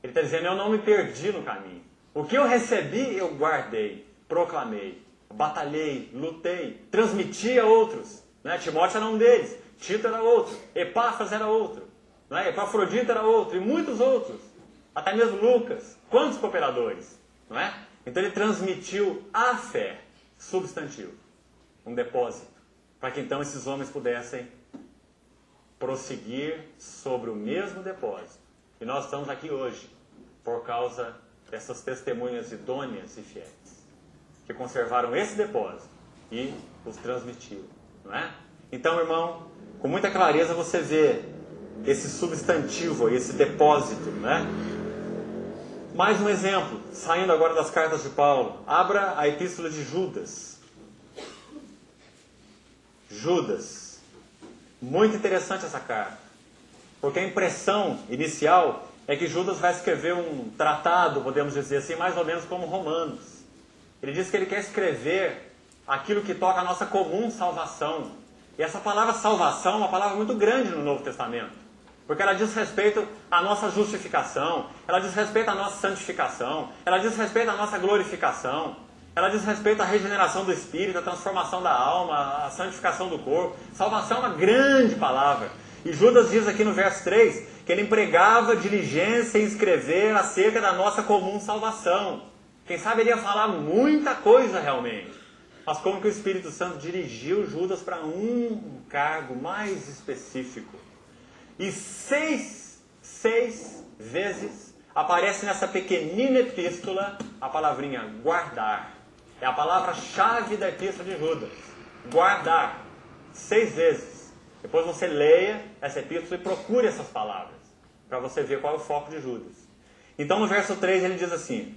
Ele está dizendo eu não me perdi no caminho. O que eu recebi, eu guardei, proclamei, batalhei, lutei, transmiti a outros. Né? Timóteo era um deles, Tito era outro, Epáfras era outro, né? Epafrodito era outro, e muitos outros. Até mesmo Lucas. Quantos cooperadores? Não é? Então ele transmitiu a fé, substantivo, um depósito, para que então esses homens pudessem prosseguir sobre o mesmo depósito. E nós estamos aqui hoje por causa dessas testemunhas idôneas e fiéis, que conservaram esse depósito e os transmitiram, não é? Então, irmão, com muita clareza você vê esse substantivo, esse depósito, né? Mais um exemplo, saindo agora das cartas de Paulo. Abra a epístola de Judas. Judas. Muito interessante essa carta, porque a impressão inicial é que Judas vai escrever um tratado, podemos dizer assim, mais ou menos como Romanos. Ele diz que ele quer escrever aquilo que toca a nossa comum salvação. E essa palavra salvação é uma palavra muito grande no Novo Testamento, porque ela diz respeito à nossa justificação, ela diz respeito à nossa santificação, ela diz respeito à nossa glorificação, ela diz respeito à regeneração do espírito, à transformação da alma, à santificação do corpo. Salvação é uma grande palavra. E Judas diz aqui no verso 3 que ele empregava diligência em escrever acerca da nossa comum salvação. Quem sabe ele ia falar muita coisa realmente. Mas como que o Espírito Santo dirigiu Judas para um cargo mais específico. E seis vezes aparece nessa pequenina epístola a palavrinha guardar. É a palavra-chave da epístola de Judas. Guardar. 6 vezes. Depois você leia essa epístola e procure essas palavras, para você ver qual é o foco de Judas. Então no verso 3 ele diz assim: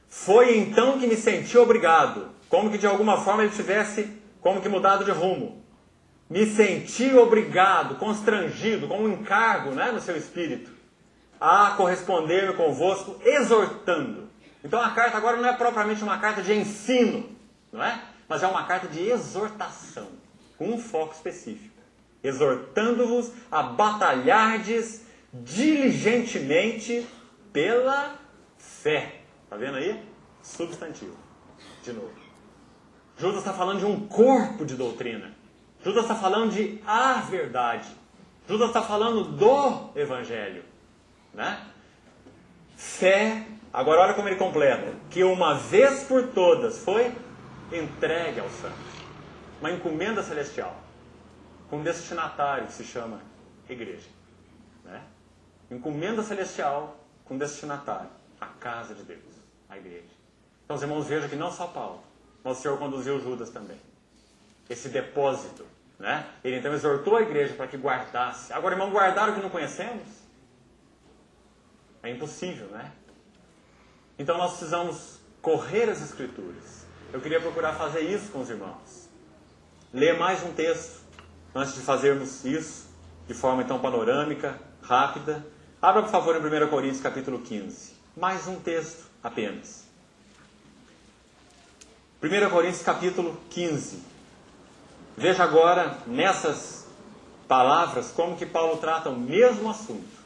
foi então que me senti obrigado, como que de alguma forma ele tivesse como que mudado de rumo. Me senti obrigado, constrangido, com um encargo, né, no seu espírito, a corresponder-me convosco, exortando. Então a carta agora não é propriamente uma carta de ensino, não é? Mas é uma carta de exortação, com um foco específico. Exortando-vos a batalhardes diligentemente pela fé. Está vendo aí? Substantivo. De novo. Judas está falando de um corpo de doutrina. Judas está falando de a verdade. Judas está falando do Evangelho. Né? Fé, agora olha como ele completa. Que uma vez por todas foi entregue aos santos. Uma encomenda celestial. Com um destinatário que se chama igreja. Né? Encomenda celestial com destinatário. A casa de Deus. A igreja. Então os irmãos vejam que não só Paulo, mas o Senhor conduziu Judas também. Esse depósito. Né? Ele então exortou a igreja para que guardasse. Agora, irmão, guardar o que não conhecemos? É impossível, né? Então nós precisamos correr as Escrituras. Eu queria procurar fazer isso com os irmãos. Ler mais um texto antes de fazermos isso de forma então panorâmica, rápida. Abra por favor em 1 Coríntios capítulo 15. Mais um texto apenas. 1 Coríntios capítulo 15. Veja agora nessas palavras como que Paulo trata o mesmo assunto.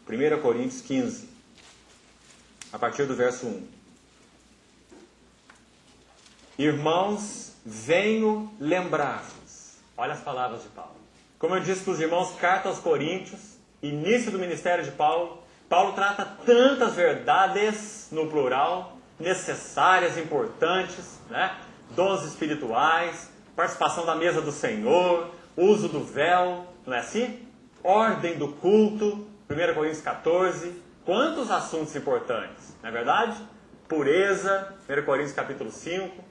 1 Coríntios 15, a partir do verso 1. Irmãos, venho lembrar-vos. Olha as palavras de Paulo. Como eu disse para os irmãos, carta aos Coríntios, início do ministério de Paulo, Paulo trata tantas verdades, no plural, necessárias, importantes, né? Dons espirituais, participação da mesa do Senhor, uso do véu, não é assim? Ordem do culto, 1 Coríntios 14, quantos assuntos importantes, não é verdade? Pureza, 1 Coríntios capítulo 5.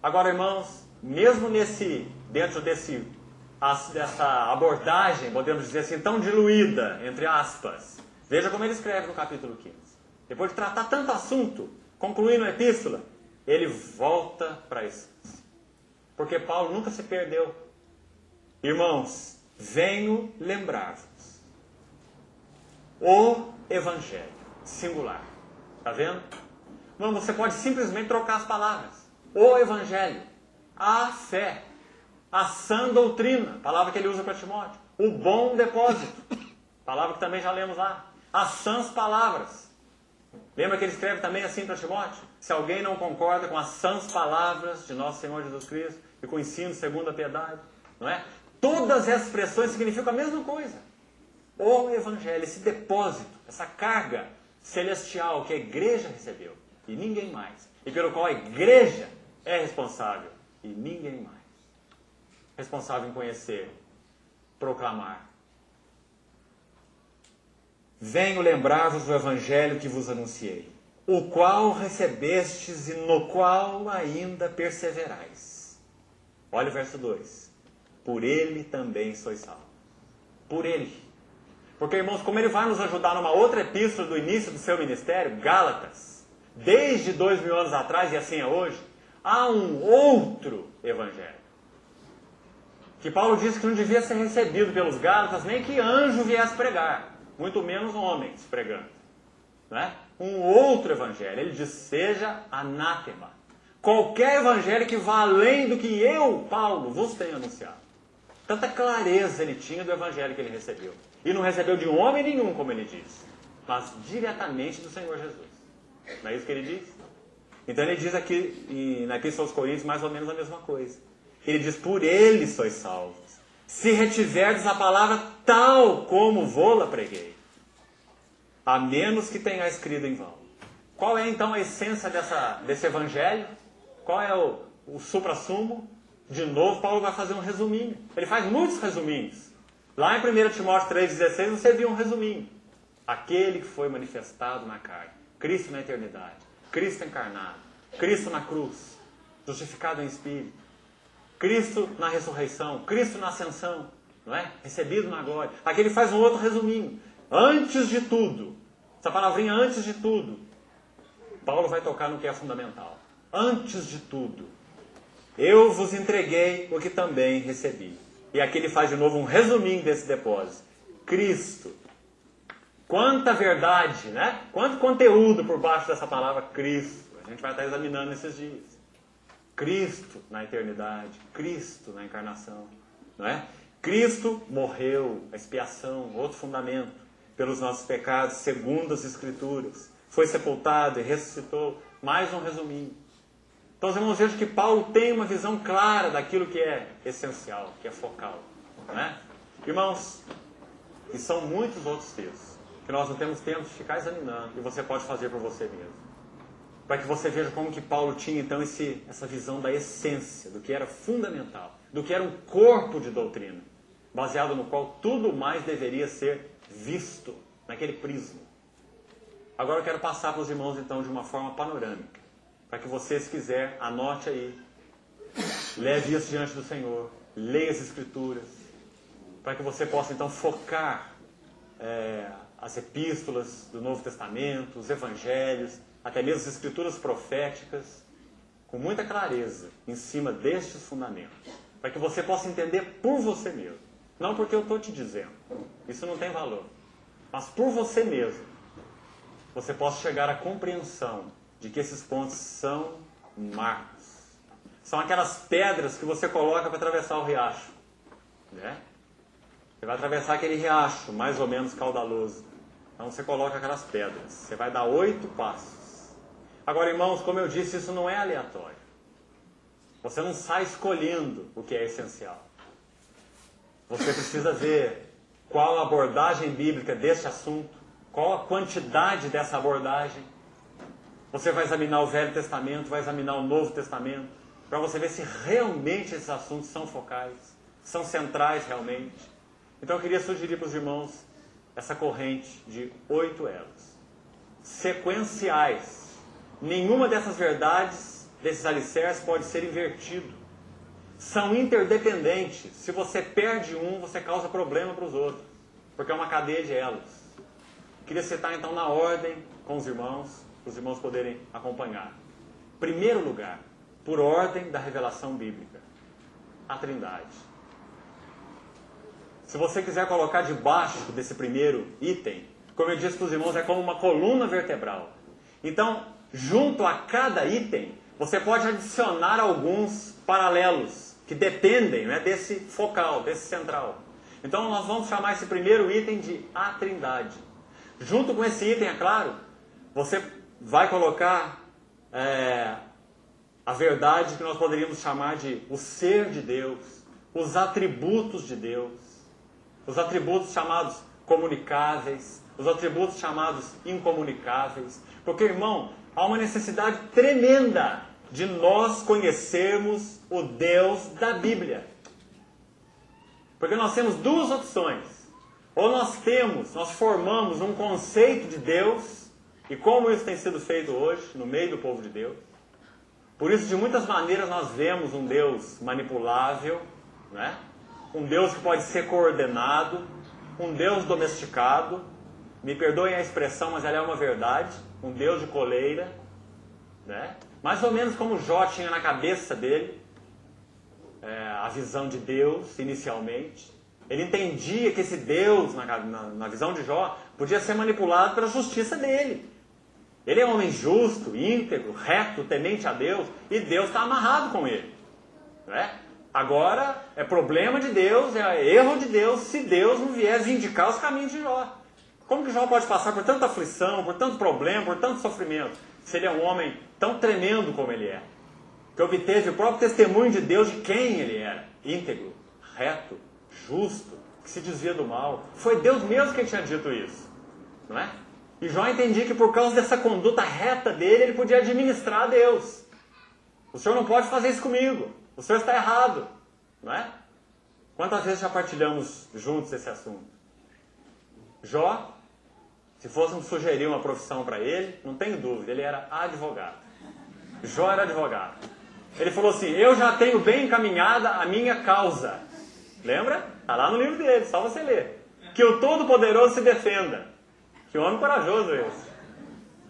Agora, irmãos, mesmo dentro dessa abordagem, podemos dizer assim, tão diluída, entre aspas, veja como ele escreve no capítulo 15. Depois de tratar tanto assunto, concluindo a epístola, ele volta para a essência. Porque Paulo nunca se perdeu. Irmãos, venho lembrar-vos. O Evangelho, singular. Está vendo? Irmão, você pode simplesmente trocar as palavras. O Evangelho, a fé, a sã doutrina, palavra que ele usa para Timóteo. O bom depósito, palavra que também já lemos lá. As sãs palavras. Lembra que ele escreve também assim para Timóteo? Se alguém não concorda com as sãs palavras de nosso Senhor Jesus Cristo e com o ensino segundo a piedade, não é? Todas essas expressões significam a mesma coisa. O Evangelho, esse depósito, essa carga celestial que a igreja recebeu e ninguém mais, e pelo qual a igreja é responsável e ninguém mais. Responsável em conhecer, proclamar. Venho lembrar-vos do Evangelho que vos anunciei, o qual recebestes e no qual ainda perseverais. Olha o verso 2. Por ele também sois salvos. Por ele. Porque, irmãos, como ele vai nos ajudar numa outra epístola do início do seu ministério, Gálatas, desde 2000 anos atrás e assim é hoje, há um outro Evangelho. Que Paulo disse que não devia ser recebido pelos Gálatas, nem que anjo viesse pregar. Muito menos homens pregando. Não é? Um outro evangelho. Ele diz, seja anátema. Qualquer evangelho que vá além do que eu, Paulo, vos tenho anunciado. Tanta clareza ele tinha do evangelho que ele recebeu. E não recebeu de homem nenhum, como ele diz, mas diretamente do Senhor Jesus. Não é isso que ele diz? Então ele diz aqui na Epístola aos Coríntios mais ou menos a mesma coisa. Ele diz, por ele sois salvos. Se retiverdes a palavra tal como vô-la preguei, a menos que tenhais crido em vão. Qual é então a essência desse evangelho? Qual é o supra-sumo? De novo, Paulo vai fazer um resuminho. Ele faz muitos resuminhos. Lá em 1 Timóteo 3,16 você viu um resuminho. Aquele que foi manifestado na carne, Cristo na eternidade, Cristo encarnado, Cristo na cruz, justificado em espírito, Cristo na ressurreição, Cristo na ascensão, não é? Recebido na glória. Aqui ele faz um outro resuminho. Antes de tudo, essa palavrinha antes de tudo, Paulo vai tocar no que é fundamental. Antes de tudo, eu vos entreguei o que também recebi. E aqui ele faz de novo um resuminho desse depósito. Cristo. Quanta verdade, né? Quanto conteúdo por baixo dessa palavra Cristo. A gente vai estar examinando nesses dias. Cristo na eternidade, Cristo na encarnação, não é? Cristo morreu, a expiação, outro fundamento, pelos nossos pecados, segundo as Escrituras, foi sepultado e ressuscitou, mais um resuminho. Então, os irmãos, vejam que Paulo tem uma visão clara daquilo que é essencial, que é focal, não é? Irmãos, e são muitos outros textos, que nós não temos tempo de ficar examinando, e você pode fazer por você mesmo. Para que você veja como que Paulo tinha então essa visão da essência, do que era fundamental, do que era um corpo de doutrina, baseado no qual tudo mais deveria ser visto, naquele prisma. Agora eu quero passar para os irmãos então de uma forma panorâmica, para que você, se quiser, anote aí, leve isso diante do Senhor, leia as Escrituras, para que você possa então focar as epístolas do Novo Testamento, os Evangelhos, até mesmo as escrituras proféticas, com muita clareza, em cima destes fundamentos, para que você possa entender por você mesmo. Não porque eu estou te dizendo, isso não tem valor, mas por você mesmo, você possa chegar à compreensão de que esses pontos são marcos. São aquelas pedras que você coloca para atravessar o riacho, né? Você vai atravessar aquele riacho, mais ou menos caudaloso. Então você coloca aquelas pedras, você vai dar 8 passos. Agora, irmãos, como eu disse, isso não é aleatório. Você não sai escolhendo o que é essencial. Você precisa ver qual a abordagem bíblica deste assunto, Qual a quantidade dessa abordagem? Você vai examinar o Velho Testamento, vai examinar o Novo Testamento, para você ver se realmente esses assuntos são focais, são centrais realmente. Então eu queria sugerir para os irmãos essa corrente de 8 elos, sequenciais. Nenhuma dessas verdades, desses alicerces, pode ser invertido. São interdependentes. Se você perde um, você causa problema para os outros, porque é uma cadeia de elos. Queria citar então na ordem com os irmãos, para os irmãos poderem acompanhar. Primeiro lugar, por ordem da revelação bíblica, a Trindade. Se você quiser colocar debaixo desse primeiro item, como eu disse para os irmãos, é como uma coluna vertebral. Então, junto a cada item, você pode adicionar alguns paralelos que dependem, né, desse focal, desse central. Então, nós vamos chamar esse primeiro item de a Trindade. Junto com esse item, é claro, você vai colocar a verdade que nós poderíamos chamar de o ser de Deus, os atributos de Deus, os atributos chamados comunicáveis, os atributos chamados incomunicáveis. Porque, irmão, há uma necessidade tremenda de nós conhecermos o Deus da Bíblia. Porque nós temos duas opções. Ou nós formamos um conceito de Deus, e como isso tem sido feito hoje, no meio do povo de Deus. Por isso, de muitas maneiras, nós vemos um Deus manipulável, né? Um Deus que pode ser coordenado, um Deus domesticado. Me perdoem a expressão, mas ela é uma verdade. Um Deus de coleira, né? Mais ou menos como Jó tinha na cabeça dele a visão de Deus, inicialmente. Ele entendia que esse Deus, na visão de Jó, podia ser manipulado pela justiça dele. Ele é um homem justo, íntegro, reto, temente a Deus, e Deus está amarrado com ele. Né? Agora, é problema de Deus, é erro de Deus, se Deus não vier vindicar os caminhos de Jó. Como que Jó pode passar por tanta aflição, por tanto problema, por tanto sofrimento, se ele é um homem tão tremendo como ele é? Que obteve o próprio testemunho de Deus de quem ele era. Íntegro, reto, justo, que se desvia do mal. Foi Deus mesmo quem tinha dito isso. Não é? E Jó entendia que por causa dessa conduta reta dele, ele podia administrar a Deus. O Senhor não pode fazer isso comigo. O Senhor está errado. Não é? Quantas vezes já partilhamos juntos esse assunto? Jó, se fôssemos sugerir uma profissão para ele, não tenho dúvida, ele era advogado. Jó era advogado. Ele falou assim: eu já tenho bem encaminhada a minha causa. Lembra? Está lá no livro dele, só você ler. Que o Todo-Poderoso se defenda. Que homem corajoso esse.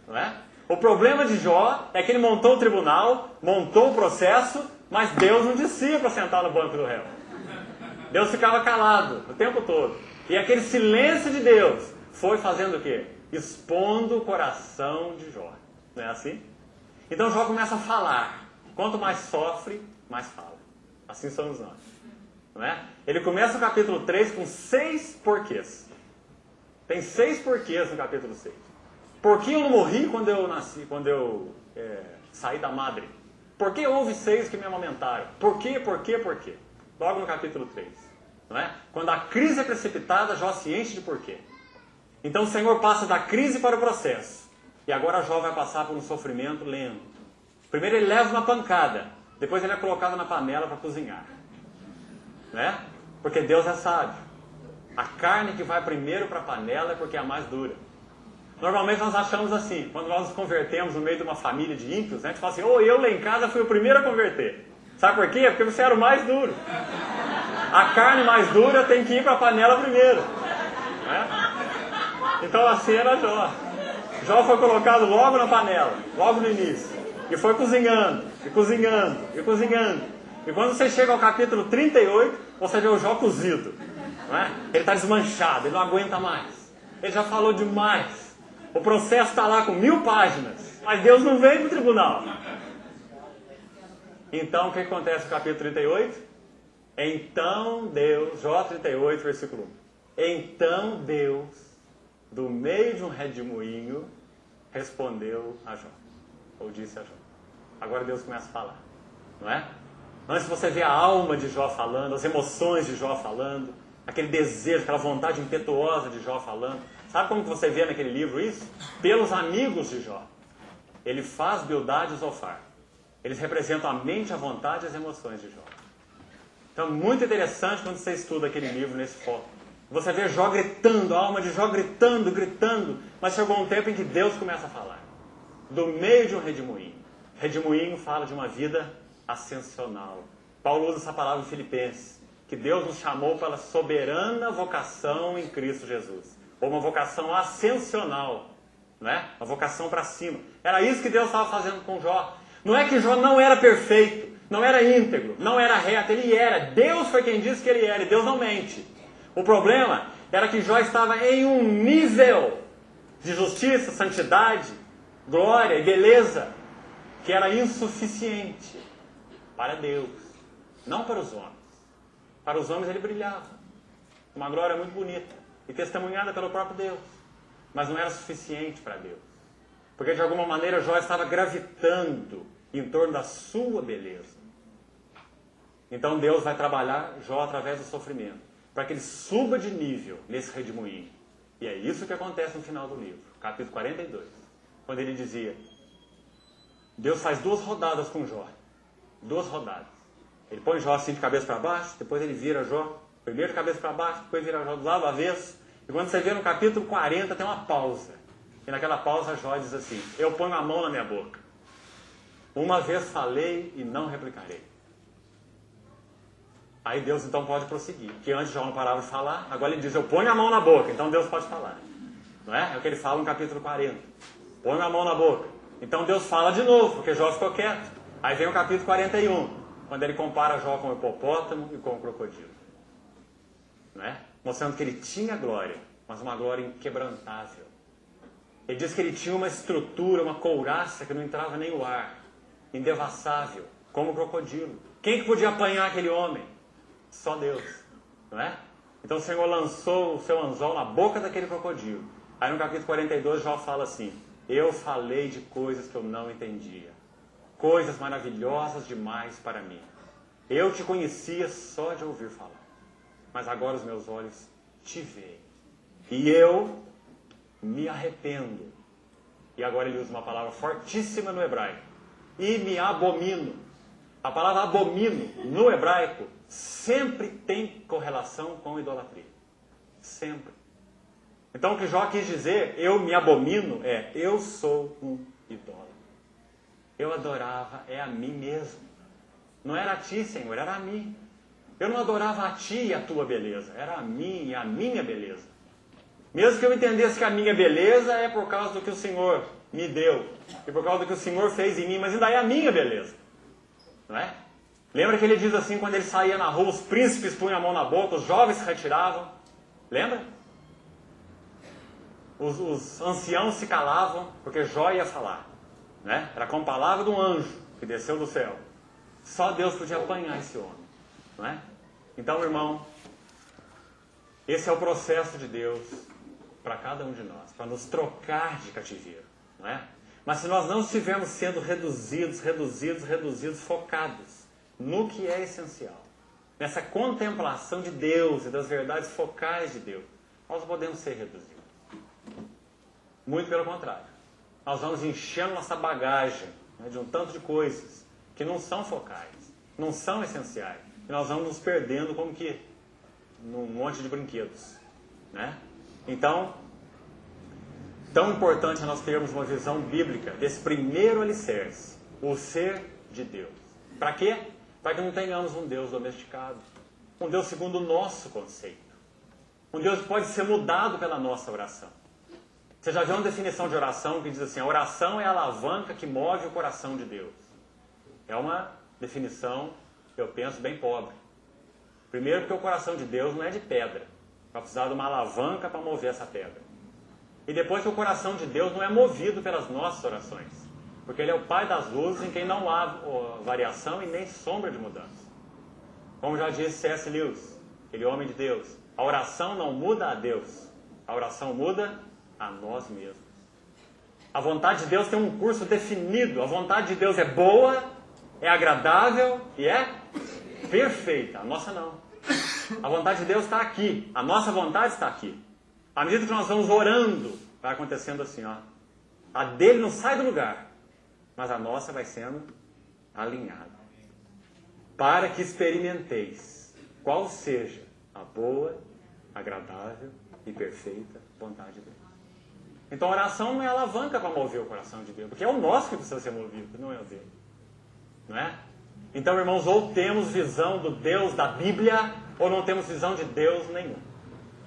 Não é? O problema de Jó é que ele montou o tribunal, montou o processo, mas Deus não descia para sentar no banco do réu. Deus ficava calado o tempo todo. E aquele silêncio de Deus foi fazendo o quê? Expondo o coração de Jó. Não é assim? Então Jó começa a falar. Quanto mais sofre, mais fala. Assim somos nós. Não é? Ele começa o capítulo 3 com 6 porquês. Tem 6 porquês no capítulo 6. Por que eu não morri quando eu nasci, quando eu saí da madre? Por que houve 6 que me amamentaram? Por quê? Logo no capítulo 3. Não é? Quando a crise é precipitada, Jó se enche de porquê. Então o Senhor passa da crise para o processo. E agora Jó vai passar por um sofrimento lento. Primeiro ele leva uma pancada. Depois ele é colocado na panela para cozinhar. Né? Porque Deus é sábio. A carne que vai primeiro para a panela é porque é a mais dura. Normalmente nós achamos assim, quando nós nos convertemos no meio de uma família de ímpios, né, a gente fala assim: eu lá em casa fui o primeiro a converter. Sabe por quê? É porque você era o mais duro. A carne mais dura tem que ir para a panela primeiro. Né? Então assim era Jó. Jó foi colocado logo na panela, logo no início. E foi cozinhando, e cozinhando, e cozinhando. E quando você chega ao capítulo 38, você vê o Jó cozido. Não é? Ele está desmanchado, ele não aguenta mais. Ele já falou demais. O processo está lá com 1000 páginas. Mas Deus não veio para o tribunal. Então, o que acontece no capítulo 38? Então Deus, Jó 38, versículo 1. Então Deus, do meio de um redemoinho, respondeu a Jó. Ou disse a Jó. Agora Deus começa a falar. Não é? Antes você vê a alma de Jó falando, as emoções de Jó falando. aquele desejo, aquela vontade impetuosa de Jó falando. Sabe como que você vê naquele livro isso? Pelos amigos de Jó. Ele faz Bildade e Zofar. Eles representam a mente, a vontade e as emoções de Jó. Então é muito interessante quando você estuda aquele livro nesse foco. Você vê Jó gritando, a alma de Jó gritando, gritando, mas chegou um tempo em que Deus começa a falar. Do meio de um redemoinho. Redemoinho fala de uma vida ascensional. Paulo usa essa palavra em Filipenses, que Deus nos chamou pela soberana vocação em Cristo Jesus. Ou uma vocação ascensional, né? Uma vocação para cima. Era isso que Deus estava fazendo com Jó. Não é que Jó não era perfeito, não era íntegro, não era reto, ele era. Deus foi quem disse que ele era, e Deus não mente. O problema era que Jó estava em um nível de justiça, santidade, glória e beleza que era insuficiente para Deus, não para os homens. Para os homens ele brilhava, uma glória muito bonita e testemunhada pelo próprio Deus, mas não era suficiente para Deus, porque de alguma maneira Jó estava gravitando em torno da sua beleza. Então Deus vai trabalhar Jó através do sofrimento, para que ele suba de nível nesse redemoinho. E é isso que acontece no final do livro, capítulo 42, quando ele dizia, Deus faz 2 rodadas com Jó, 2 rodadas. Ele põe Jó assim de cabeça para baixo, depois ele vira Jó, primeiro de cabeça para baixo, depois vira Jó do lado avesso. E quando você vê no capítulo 40 tem uma pausa. E naquela pausa Jó diz assim, eu ponho a mão na minha boca. Uma vez falei e não replicarei. Aí Deus então pode prosseguir. Porque antes Jó não parava de falar, agora ele diz, eu ponho a mão na boca, então Deus pode falar. Não é? É o que ele fala no capítulo 40. Põe a mão na boca. Então Deus fala de novo, porque Jó ficou quieto. Aí vem o capítulo 41. Quando ele compara Jó com o hipopótamo e com o crocodilo. Não é? Mostrando que ele tinha glória, mas uma glória inquebrantável. Ele diz que ele tinha uma estrutura, uma couraça que não entrava nem o ar. Indevassável, como o crocodilo. Quem que podia apanhar aquele homem? Só Deus. Não é? Então o Senhor lançou o seu anzol na boca daquele crocodilo. Aí no capítulo 42 Jó fala assim, eu falei de coisas que eu não entendia. Coisas maravilhosas demais para mim. Eu te conhecia só de ouvir falar. Mas agora os meus olhos te veem. E eu me arrependo. E agora ele usa uma palavra fortíssima no hebraico. E me abomino. A palavra abomino, no hebraico, sempre tem correlação com idolatria. Sempre. Então o que Jó quis dizer, eu me abomino, é eu sou um idólatra. Eu adorava a mim mesmo. Não era a ti, Senhor, era a mim. Eu não adorava a ti e a tua beleza. Era a mim e a minha beleza. Mesmo que eu entendesse que a minha beleza é por causa do que o Senhor me deu. E por causa do que o Senhor fez em mim. Mas ainda é a minha beleza. Não é? Lembra que ele diz assim, quando ele saía na rua, os príncipes punham a mão na boca, os jovens se retiravam. Lembra? Os anciãos se calavam, porque Jó ia falar. Né? Era com a palavra de um anjo que desceu do céu. Só Deus podia apanhar esse homem. Não é? Então, irmão, esse é o processo de Deus para cada um de nós, para nos trocar de cativeiro. Não é? Mas se nós não estivermos sendo reduzidos, focados no que é essencial, nessa contemplação de Deus e das verdades focais de Deus, nós não podemos ser reduzidos. Muito pelo contrário. Nós vamos enchendo nossa bagagem, né, de um tanto de coisas que não são focais, não são essenciais. E nós vamos nos perdendo como que num monte de brinquedos. Né? Então, tão importante é nós termos uma visão bíblica desse primeiro alicerce, o ser de Deus. Para quê? Para que não tenhamos um Deus domesticado, um Deus segundo o nosso conceito, um Deus que pode ser mudado pela nossa oração. Você já viu uma definição de oração que diz assim, a oração é a alavanca que move o coração de Deus. É uma definição, eu penso, bem pobre. Primeiro porque o coração de Deus não é de pedra, vai precisar de uma alavanca para mover essa pedra. E depois que o coração de Deus não é movido pelas nossas orações, porque Ele é o Pai das luzes em quem não há variação e nem sombra de mudança. Como já disse C.S. Lewis, aquele homem de Deus, a oração não muda a Deus, a oração muda a nós mesmos. A vontade de Deus tem um curso definido. A vontade de Deus é boa, é agradável e é perfeita. A nossa não. A vontade de Deus está aqui. A nossa vontade está aqui. À medida que nós vamos orando, vai acontecendo assim, ó. A dele não sai do lugar, mas a nossa vai sendo alinhada. Para que experimenteis qual seja a boa, agradável e perfeita vontade de Deus. Então a oração não é alavanca para mover o coração de Deus, porque é o nosso que precisa ser movido, não é o dele. Não é? Então, irmãos, ou temos visão do Deus da Bíblia, ou não temos visão de Deus nenhum.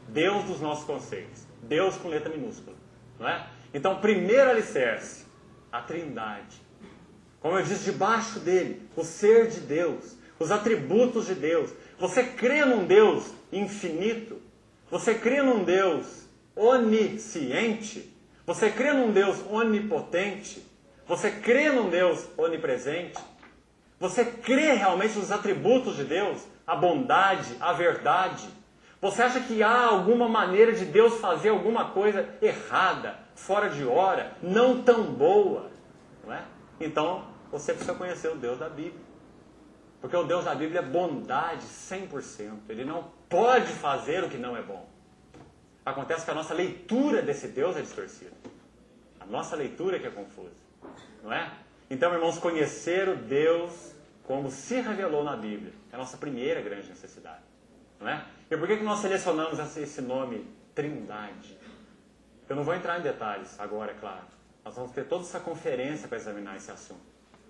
Deus dos nossos conceitos. Deus com letra minúscula. Não é? Então, primeiro alicerce, a Trindade. Como eu disse, debaixo dele, o ser de Deus, os atributos de Deus. Você crê num Deus infinito? Você crê num Deus onisciente? Você crê num Deus onipotente? Você crê num Deus onipresente? Você crê realmente nos atributos de Deus? A bondade, a verdade? Você acha que há alguma maneira de Deus fazer alguma coisa errada, fora de hora, não tão boa? Não é? Então, você precisa conhecer o Deus da Bíblia. Porque o Deus da Bíblia é bondade 100%. Ele não pode fazer o que não é bom. Acontece que a nossa leitura desse Deus é distorcida. A nossa leitura é que é confusa. Não é? Então, irmãos, conhecer o Deus como se revelou na Bíblia é a nossa primeira grande necessidade. Não é? E por que nós selecionamos esse nome Trindade? Eu não vou entrar em detalhes agora, é claro. Nós vamos ter toda essa conferência para examinar esse assunto.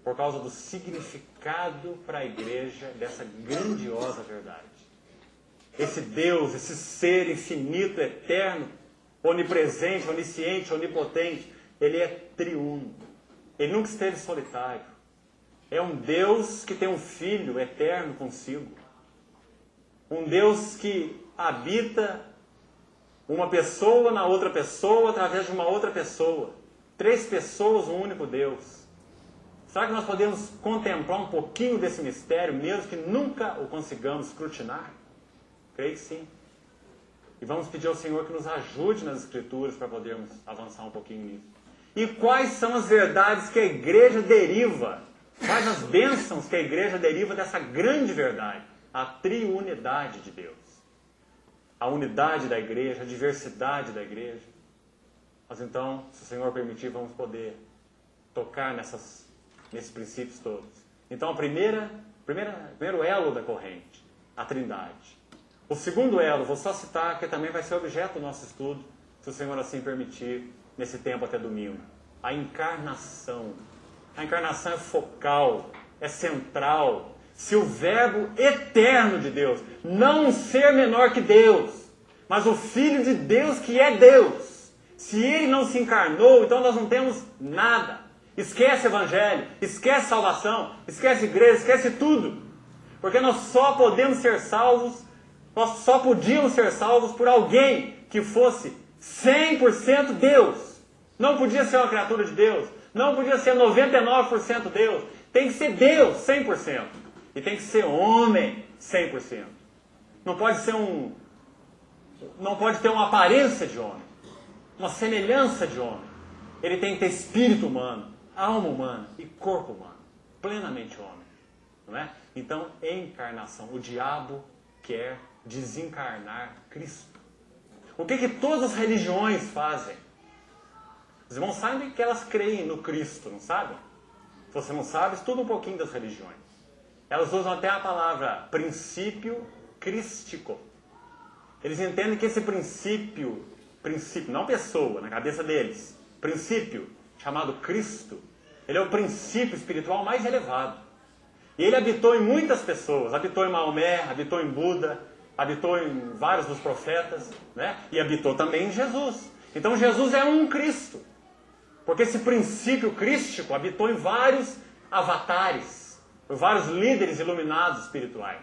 Por causa do significado para a igreja dessa grandiosa verdade. Esse Deus, esse ser infinito, eterno, onipresente, onisciente, onipotente, ele é triuno. Ele nunca esteve solitário. É um Deus que tem um Filho eterno consigo. Um Deus que habita uma pessoa na outra pessoa através de uma outra pessoa. 3 pessoas, um único Deus. Será que nós podemos contemplar um pouquinho desse mistério, mesmo que nunca o consigamos escrutinar? Creio que sim. E vamos pedir ao Senhor que nos ajude nas Escrituras para podermos avançar um pouquinho nisso. E quais são as verdades que a igreja deriva? Quais as bênçãos que a igreja deriva dessa grande verdade? A triunidade de Deus. A unidade da igreja, a diversidade da igreja. Mas então, se o Senhor permitir, vamos poder tocar nesses princípios todos. Então, primeiro elo da corrente, a Trindade. O segundo elo, vou só citar, que também vai ser objeto do nosso estudo, se o Senhor assim permitir, nesse tempo até domingo. A encarnação. A encarnação é focal, é central. Se o verbo eterno de Deus, não um ser menor que Deus, mas o Filho de Deus que é Deus, se ele não se encarnou, então nós não temos nada. Esquece evangelho, esquece salvação, esquece igreja, esquece tudo. Porque nós só podemos ser salvos, nós só podíamos ser salvos por alguém que fosse 100% Deus. Não podia ser uma criatura de Deus, não podia ser 99% Deus. Tem que ser Deus 100%. E tem que ser homem 100%. Não pode ter uma aparência de homem, uma semelhança de homem. Ele tem que ter espírito humano, alma humana e corpo humano, plenamente homem. Não é? Então, encarnação. O diabo quer desencarnar Cristo. O que todas as religiões fazem? Os irmãos sabem que elas creem no Cristo, não sabem? Se você não sabe, estuda um pouquinho das religiões. Elas usam até a palavra princípio crístico. Eles entendem que esse princípio, não pessoa, na cabeça deles, princípio, chamado Cristo, ele é o princípio espiritual mais elevado. E ele habitou em muitas pessoas, habitou em Maomé, habitou em Buda, habitou em vários dos profetas, né? E habitou também em Jesus. Então Jesus é um Cristo, porque esse princípio crístico habitou em vários avatares, vários líderes iluminados espirituais.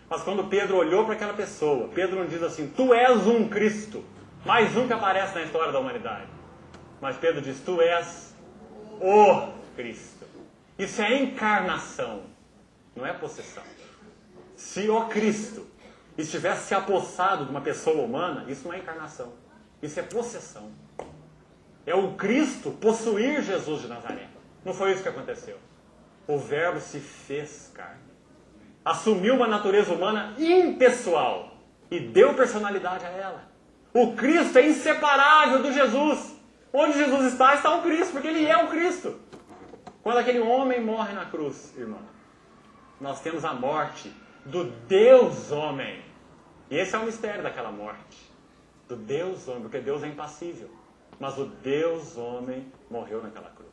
Mas quando Pedro olhou para aquela pessoa, Pedro não diz assim, tu és um Cristo, mais um que aparece na história da humanidade. Mas Pedro diz, tu és o Cristo. Isso é encarnação, não é possessão. Se o Cristo estivesse se apossado de uma pessoa humana, isso não é encarnação, isso é possessão. É o Cristo possuir Jesus de Nazaré. Não foi isso que aconteceu. O Verbo se fez carne. assumiu uma natureza humana impessoal e deu personalidade a ela. O Cristo é inseparável do Jesus. Onde Jesus está, está o Cristo, porque Ele é o Cristo. Quando aquele homem morre na cruz, irmão, nós temos a morte do Deus homem. E esse é o mistério daquela morte. Do Deus homem, porque Deus é impassível. Mas o Deus homem morreu naquela cruz.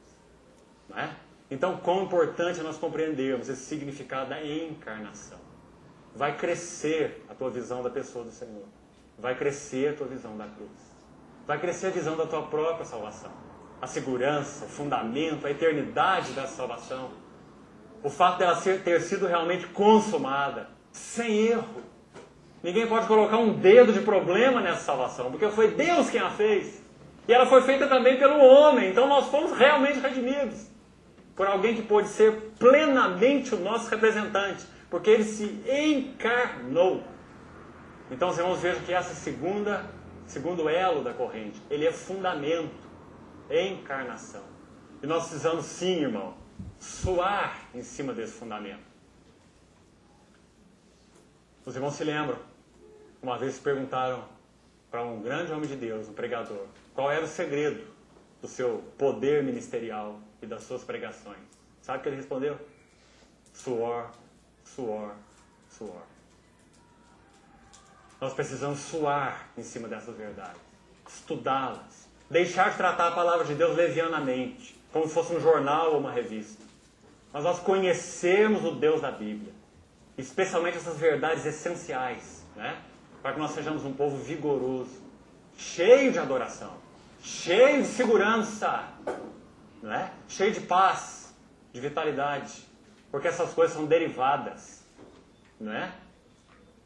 Não é? Então, quão importante é nós compreendermos esse significado da encarnação. Vai crescer a tua visão da pessoa do Senhor. Vai crescer a tua visão da cruz. Vai crescer a visão da tua própria salvação. A segurança, o fundamento, a eternidade da salvação. O fato dela ter sido realmente consumada, sem erro. Ninguém pode colocar um dedo de problema nessa salvação, porque foi Deus quem a fez. E ela foi feita também pelo homem. Então nós fomos realmente redimidos por alguém que pôde ser plenamente o nosso representante, porque ele se encarnou. Então os irmãos vejam que essa segundo elo da corrente, ele é fundamento, encarnação. E nós precisamos sim, irmão, suar em cima desse fundamento. Os irmãos se lembram, uma vez perguntaram para um grande homem de Deus, um pregador, qual era o segredo do seu poder ministerial e das suas pregações. Sabe o que ele respondeu? Suor, suor, suor. Nós precisamos suar em cima dessas verdades, estudá-las, deixar de tratar a palavra de Deus levianamente, como se fosse um jornal ou uma revista. Mas nós conhecermos o Deus da Bíblia, especialmente essas verdades essenciais, né? Para que nós sejamos um povo vigoroso, cheio de adoração, cheio de segurança, não é? Cheio de paz, de vitalidade, porque essas coisas são derivadas, não é?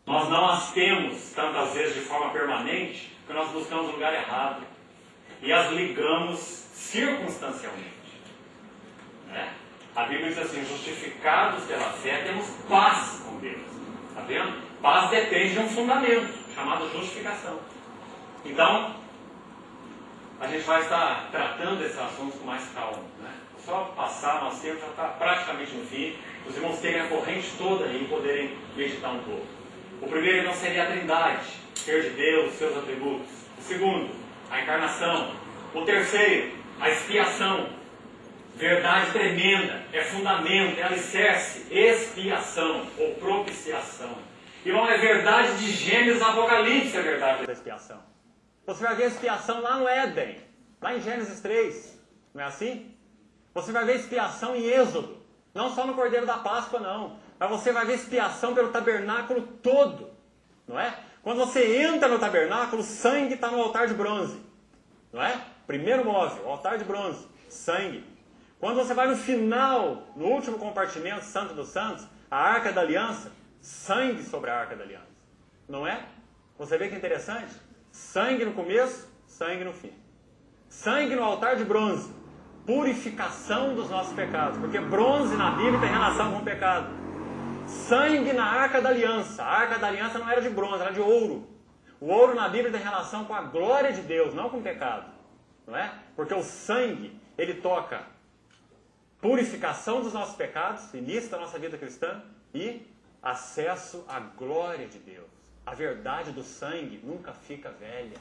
Nós não as temos tantas vezes de forma permanente, porque nós buscamos o lugar errado e as ligamos circunstancialmente, né? A Bíblia diz assim: justificados pela fé temos paz com Deus. Está vendo? Paz depende de um fundamento chamado justificação. Então, a gente vai estar tratando esse assunto com mais calma, né? Só passar, nosso tempo já está praticamente no fim. Os irmãos terem a corrente toda aí e poderem meditar um pouco. O primeiro então seria a Trindade, ser de Deus, seus atributos. O segundo, a encarnação. O terceiro, a expiação. Verdade tremenda, é fundamento, é alicerce, expiação ou propiciação. Irmão, é verdade de Gênesis, Apocalipse, é verdade da expiação. Você vai ver a expiação lá no Éden, lá em Gênesis 3, não é assim? Você vai ver expiação em Êxodo, não só no Cordeiro da Páscoa não, mas você vai ver expiação pelo tabernáculo todo, não é? Quando você entra no tabernáculo, o sangue está no altar de bronze, não é? Primeiro móvel, altar de bronze, sangue. Quando você vai no final, no último compartimento, Santo dos Santos, a Arca da Aliança, sangue sobre a Arca da Aliança. Não é? Você vê que interessante? Sangue no começo, sangue no fim. Sangue no altar de bronze, purificação dos nossos pecados, porque bronze na Bíblia tem relação com o pecado. Sangue na Arca da Aliança. A Arca da Aliança não era de bronze, era de ouro. O ouro na Bíblia tem relação com a glória de Deus, não com o pecado. Não é? Porque o sangue, ele toca purificação dos nossos pecados, início da nossa vida cristã, e acesso à glória de Deus. A verdade do sangue nunca fica velha.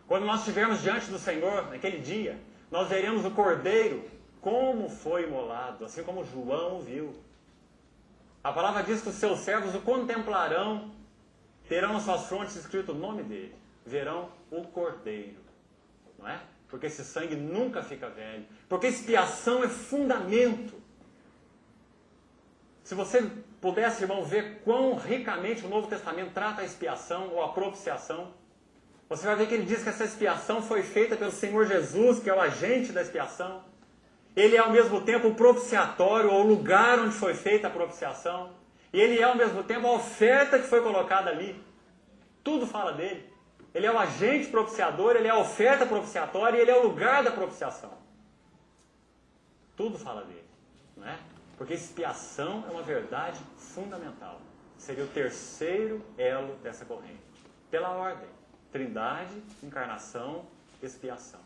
Quando nós estivermos diante do Senhor, naquele dia, nós veremos o Cordeiro como foi imolado, assim como João viu. A palavra diz que os seus servos o contemplarão, terão nas suas frontes escrito o nome dele, verão o Cordeiro, não é? Porque esse sangue nunca fica velho. Porque expiação é fundamento. Se você pudesse, irmão, ver quão ricamente o Novo Testamento trata a expiação ou a propiciação, você vai ver que ele diz que essa expiação foi feita pelo Senhor Jesus, que é o agente da expiação. Ele é ao mesmo tempo o propiciatório, ou o lugar onde foi feita a propiciação. E ele é ao mesmo tempo a oferta que foi colocada ali. Tudo fala dele. Ele é o agente propiciador, ele é a oferta propiciatória e ele é o lugar da propiciação. Tudo fala dele, não é? Porque expiação é uma verdade fundamental. Seria o terceiro elo dessa corrente. Pela ordem, Trindade, encarnação, expiação.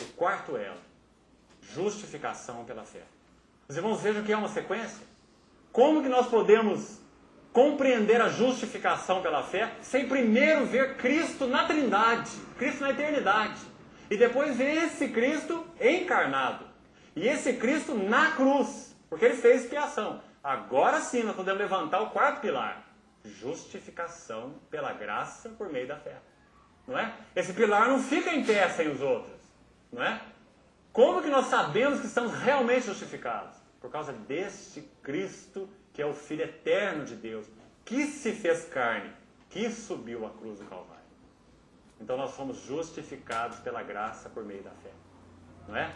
O quarto elo, justificação pela fé. Os irmãos vejam que é uma sequência. Como que nós podemos compreender a justificação pela fé sem primeiro ver Cristo na Trindade, Cristo na eternidade, e depois ver esse Cristo encarnado, e esse Cristo na cruz, porque ele fez expiação. Agora sim nós podemos levantar o quarto pilar, justificação pela graça por meio da fé. Não é? Esse pilar não fica em pé sem os outros. Não é? Como que nós sabemos que estamos realmente justificados? Por causa deste Cristo, que é o Filho eterno de Deus, que se fez carne, que subiu à cruz do Calvário. Então nós somos justificados pela graça por meio da fé. Não é?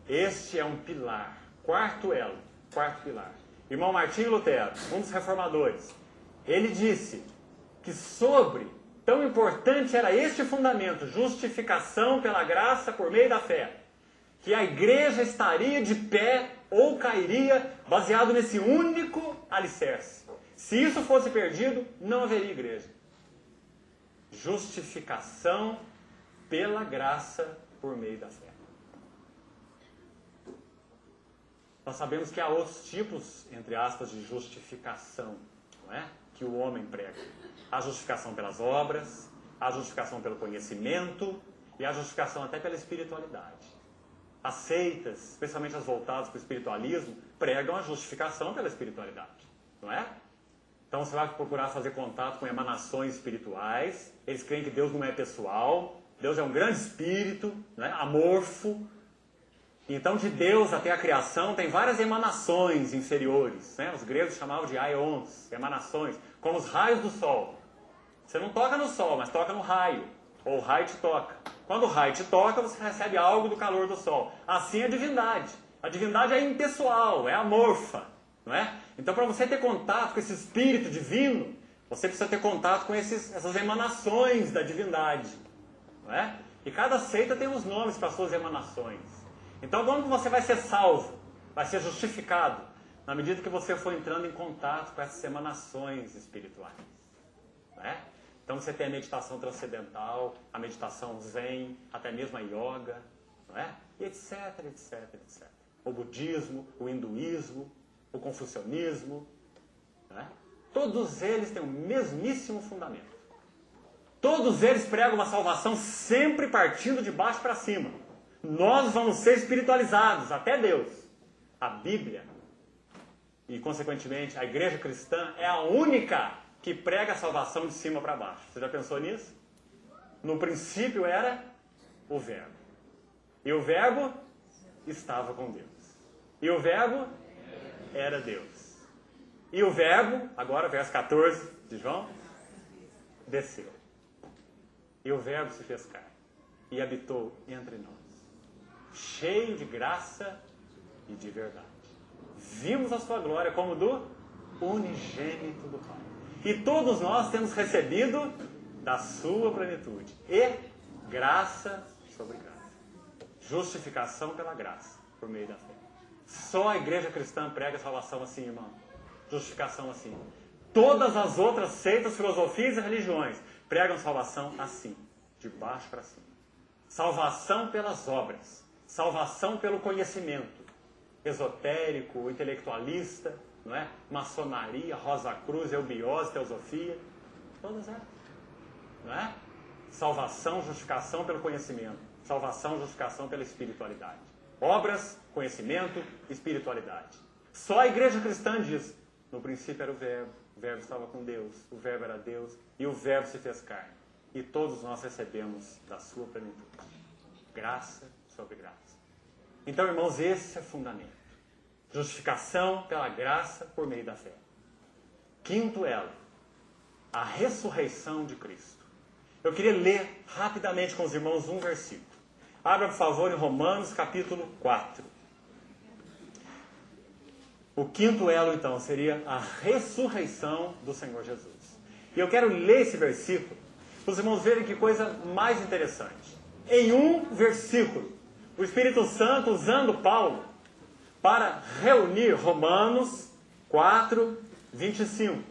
Este é um pilar. Quarto elo, quarto pilar. Irmão Martinho Lutero, um dos reformadores, ele disse que tão importante era este fundamento, justificação pela graça por meio da fé, que a igreja estaria de pé ou cairia baseado nesse único alicerce. Se isso fosse perdido, não haveria igreja. Justificação pela graça por meio da fé. Nós sabemos que há outros tipos, entre aspas, de justificação, não é? Que o homem prega. Há justificação pelas obras, há justificação pelo conhecimento e há justificação até pela espiritualidade. As seitas, especialmente as voltadas para o espiritualismo, pregam a justificação pela espiritualidade, não é? Então você vai procurar fazer contato com emanações espirituais, eles creem que Deus não é pessoal, Deus é um grande espírito, não é? Amorfo. Então de Deus até a criação tem várias emanações inferiores, né? Os gregos chamavam de aions, emanações, como os raios do sol. Você não toca no sol, mas toca no raio, ou o raio te toca. Quando o raio te toca, você recebe algo do calor do sol. Assim é a divindade. A divindade é impessoal, é amorfa, não é? Então para você ter contato com esse espírito divino, você precisa ter contato com essas emanações da divindade, não é? E cada seita tem uns nomes para suas emanações. Então, como você vai ser salvo? Vai ser justificado na medida que você for entrando em contato com essas emanações espirituais. Não é? Então, você tem a meditação transcendental, a meditação zen, até mesmo a yoga, não é? E etc, etc, etc. O budismo, o hinduísmo, o confucionismo. Não é? Todos eles têm o mesmíssimo fundamento. Todos eles pregam uma salvação sempre partindo de baixo para cima. Nós vamos ser espiritualizados até Deus. A Bíblia e, consequentemente, a igreja cristã é a única que prega a salvação de cima para baixo. Você já pensou nisso? No princípio era o Verbo. E o Verbo estava com Deus. E o Verbo era Deus. E o Verbo, agora verso 14 de João, desceu. E o Verbo se fez carne e habitou entre nós, cheio de graça e de verdade. Vimos a sua glória como do unigênito do Pai. E todos nós temos recebido da sua plenitude. E graça sobre graça. Justificação pela graça, por meio da fé. Só a igreja cristã prega salvação assim, irmão. Justificação assim. Todas as outras seitas, filosofias e religiões pregam salvação assim, de baixo para cima. Salvação pelas obras. Salvação pelo conhecimento, esotérico, intelectualista, não é? Maçonaria, Rosa Cruz, eubiose, teosofia, todas elas, não é? Salvação, justificação pelo conhecimento, salvação, justificação pela espiritualidade. Obras, conhecimento, espiritualidade. Só a igreja cristã diz, no princípio era o Verbo estava com Deus, o Verbo era Deus e o Verbo se fez carne. E todos nós recebemos da sua plenitude. Graça sobre graça. Então, irmãos, esse é o fundamento. Justificação pela graça por meio da fé. Quinto elo, a ressurreição de Cristo. Eu queria ler rapidamente com os irmãos um versículo. Abra, por favor, em Romanos, capítulo 4. O quinto elo, então, seria a ressurreição do Senhor Jesus. E eu quero ler esse versículo para os irmãos verem que coisa mais interessante. Em um versículo, o Espírito Santo usando Paulo para reunir Romanos 4, 25.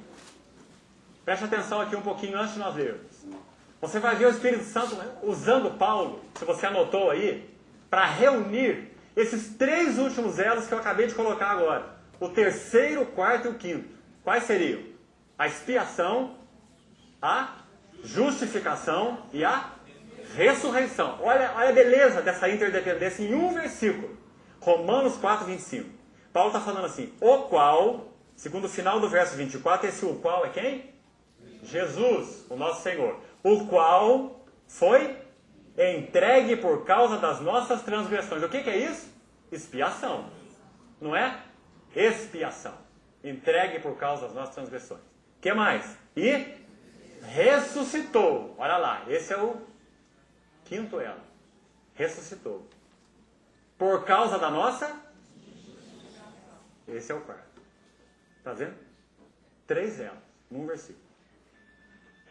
Preste atenção aqui um pouquinho antes de nós lermos. Você vai ver o Espírito Santo usando Paulo, se você anotou aí, para reunir esses três últimos elos que eu acabei de colocar agora. o terceiro, o quarto e o quinto. Quais seriam? A expiação, a justificação e a ressurreição. Olha a beleza dessa interdependência em um versículo. Romanos 4, 25. Paulo está falando assim, o qual, segundo o final do verso 24, esse o qual é quem? Jesus, o nosso Senhor. O qual foi entregue por causa das nossas transgressões. O que é isso? Expiação. Não é? Expiação. Entregue por causa das nossas transgressões. O que mais? E ressuscitou. Olha lá, esse é o quinto elo. Ressuscitou. Por causa da nossa... Esse é o quarto. Está vendo? 3 elos, num versículo.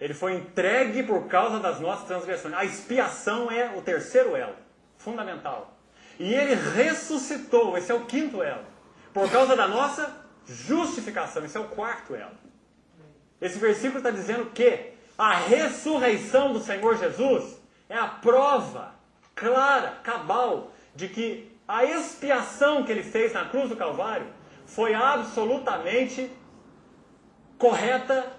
Ele foi entregue por causa das nossas transgressões. A expiação é o terceiro elo. Fundamental. E ele ressuscitou. Esse é o quinto elo. Por causa da nossa justificação. Esse é o quarto elo. Esse versículo está dizendo que a ressurreição do Senhor Jesus é a prova clara, cabal, de que a expiação que ele fez na cruz do Calvário foi absolutamente correta,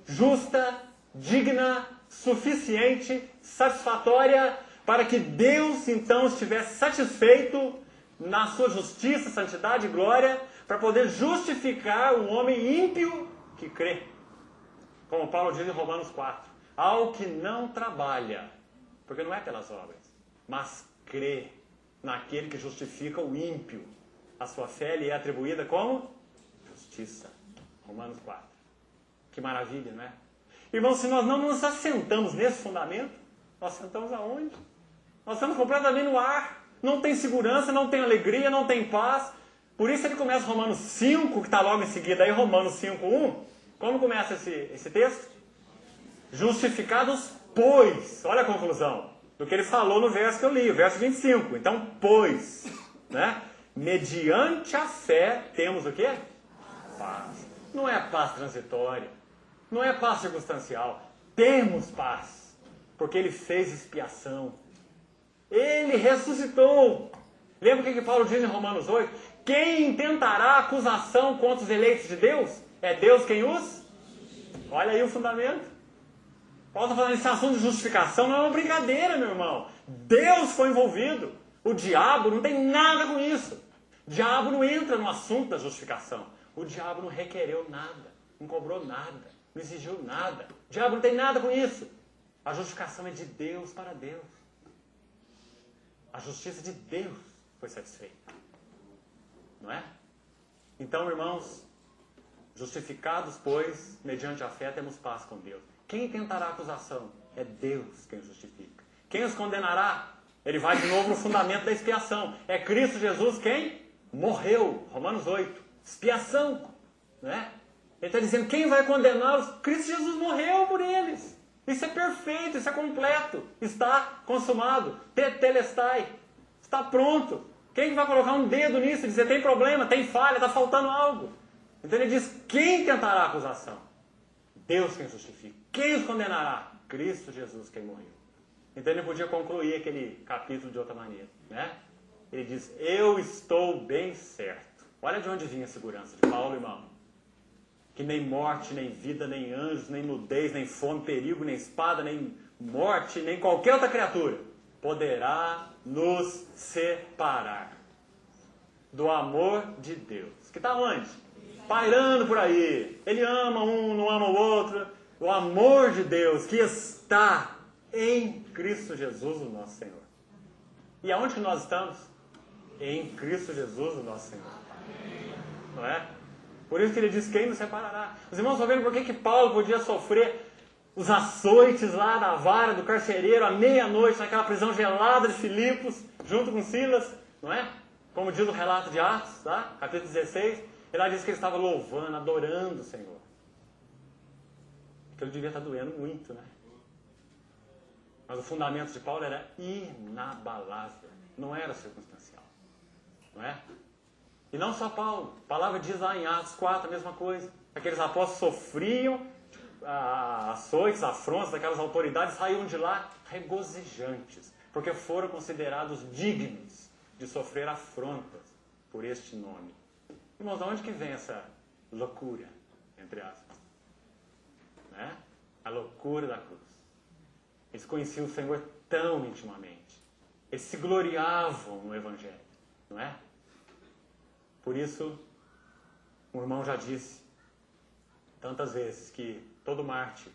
justa, digna, suficiente, satisfatória, para que Deus então estivesse satisfeito na sua justiça, santidade e glória, para poder justificar o homem ímpio que crê. Como Paulo diz em Romanos 4, ao que não trabalha, porque não é pelas obras, mas crê naquele que justifica o ímpio. A sua fé lhe é atribuída como justiça. Romanos 4. Que maravilha, não é? Irmãos, se nós não nos assentamos nesse fundamento, nós sentamos aonde? Nós estamos completamente no ar. Não tem segurança, não tem alegria, não tem paz. Por isso ele começa Romanos 5, que está logo em seguida aí, Romanos 5, 1. Como começa esse texto? Justificados, pois. Olha a conclusão do que ele falou no verso que eu li, o verso 25. Então, pois, né? Mediante a fé, temos o quê? Paz. Não é paz transitória. Não é paz circunstancial. Temos paz. Porque ele fez expiação. Ele ressuscitou. Lembra o que Paulo diz em Romanos 8? Quem intentará acusação contra os eleitos de Deus? É Deus quem os... Olha aí o fundamento. Paulo está falando, esse assunto de justificação não é uma brincadeira, meu irmão. Deus foi envolvido. O diabo não tem nada com isso. O diabo não entra no assunto da justificação. O diabo não requereu nada, não cobrou nada, não exigiu nada. O diabo não tem nada com isso. A justificação é de Deus para Deus. A justiça de Deus foi satisfeita. Não é? Então, irmãos, justificados, pois, mediante a fé, temos paz com Deus. Quem tentará acusação? É Deus quem justifica. Quem os condenará? Ele vai de novo no fundamento da expiação. É Cristo Jesus quem morreu. Romanos 8. Expiação. Né? Ele está dizendo, quem vai condená-los? Cristo Jesus morreu por eles. Isso é perfeito, isso é completo. Está consumado. Tetelestai. Está pronto. Quem vai colocar um dedo nisso e dizer, tem problema, tem falha, está faltando algo? Então ele diz, quem tentará acusação? Deus quem justifica. Quem os condenará? Cristo Jesus quem morreu. Então ele podia concluir aquele capítulo de outra maneira. Né? Ele diz, eu estou bem certo. Olha de onde vinha a segurança de Paulo, irmão. Que nem morte, nem vida, nem anjos, nem nudez, nem fome, perigo, nem espada, nem morte, nem qualquer outra criatura poderá nos separar do amor de Deus. Que está onde? Pairando por aí. Ele ama um, não ama o outro. O amor de Deus que está em Cristo Jesus, o nosso Senhor. E aonde que nós estamos? Em Cristo Jesus, o nosso Senhor. Não é? Por isso que ele diz, quem nos separará? Os irmãos estão vendo por que Paulo podia sofrer os açoites lá na vara do carcereiro à meia-noite, naquela prisão gelada de Filipos, junto com Silas, não é? Como diz o relato de Atos, tá? Capítulo 16, ele lá diz que ele estava louvando, adorando o Senhor. Aquilo devia estar doendo muito, né? Mas o fundamento de Paulo era inabalável, não era circunstancial, não é? E não só Paulo, a palavra diz lá em Atos 4 a mesma coisa. Aqueles apóstolos sofriam açoites, afrontas daquelas autoridades, saíram de lá regozijantes, porque foram considerados dignos de sofrer afrontas por este nome. Irmãos, de onde que vem essa loucura, entre aspas? Né? A loucura da cruz. Eles conheciam o Senhor tão intimamente. Eles se gloriavam no Evangelho, não é? Por isso, o irmão já disse tantas vezes que todo mártir,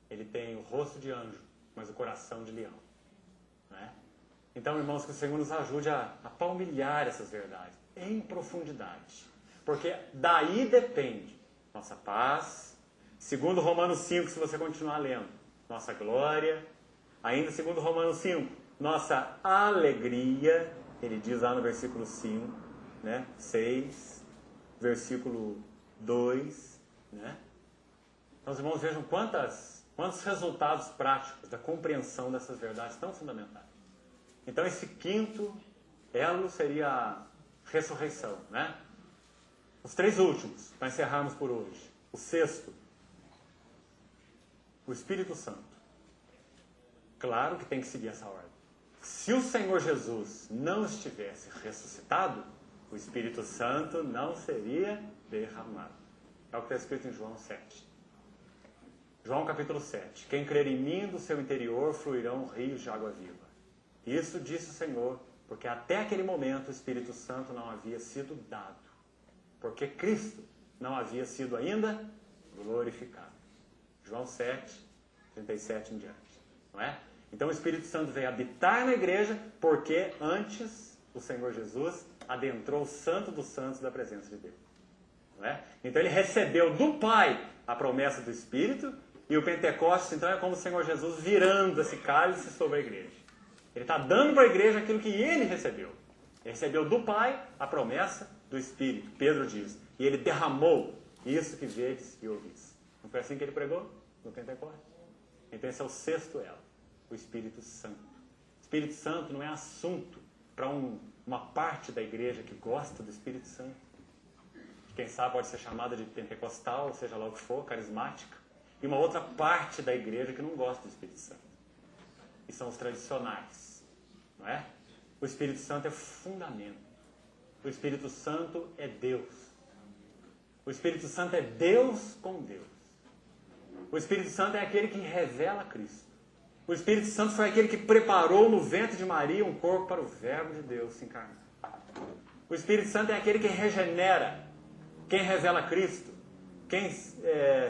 ele tem o rosto de anjo, mas o coração de leão. Não é? Então, irmãos, que o Senhor nos ajude a palmilhar essas verdades em profundidade. Porque daí depende nossa paz. Segundo Romanos 5, se você continuar lendo, nossa glória. Ainda segundo Romanos 5, nossa alegria. Ele diz lá no versículo 5, né? 6, versículo 2. Né? Então, os irmãos, vejam quantos resultados práticos da compreensão dessas verdades tão fundamentais. Então, esse quinto elo seria a ressurreição, né? Os três últimos, para encerrarmos por hoje. O sexto, o Espírito Santo. Claro que tem que seguir essa ordem. Se o Senhor Jesus não estivesse ressuscitado, o Espírito Santo não seria derramado. É o que está escrito em João 7. João capítulo 7. Quem crer em mim, do seu interior fluirão rios de água viva. Isso disse o Senhor, porque até aquele momento o Espírito Santo não havia sido dado. Porque Cristo não havia sido ainda glorificado. João 7, 37 em diante. Não é? Então o Espírito Santo veio habitar na igreja, porque antes o Senhor Jesus adentrou o Santo dos Santos da presença de Deus. Não é? Então ele recebeu do Pai a promessa do Espírito, e o Pentecostes então é como o Senhor Jesus virando esse cálice sobre a igreja. Ele está dando para a igreja aquilo que ele recebeu. Ele recebeu do Pai a promessa do Espírito. Pedro diz, e ele derramou isso que vedes e ouvis. Não foi assim que ele pregou no Pentecostes? Então esse é o sexto elo, o Espírito Santo. O Espírito Santo não é assunto para uma parte da igreja que gosta do Espírito Santo. Quem sabe pode ser chamada de pentecostal, seja lá o que for, carismática. E uma outra parte da igreja que não gosta do Espírito Santo. E são os tradicionais. Não é? O Espírito Santo é fundamento. O Espírito Santo é Deus. O Espírito Santo é Deus com Deus. O Espírito Santo é aquele que revela Cristo. O Espírito Santo foi aquele que preparou no ventre de Maria um corpo para o Verbo de Deus se encarnar. O Espírito Santo é aquele que regenera, quem revela Cristo, quem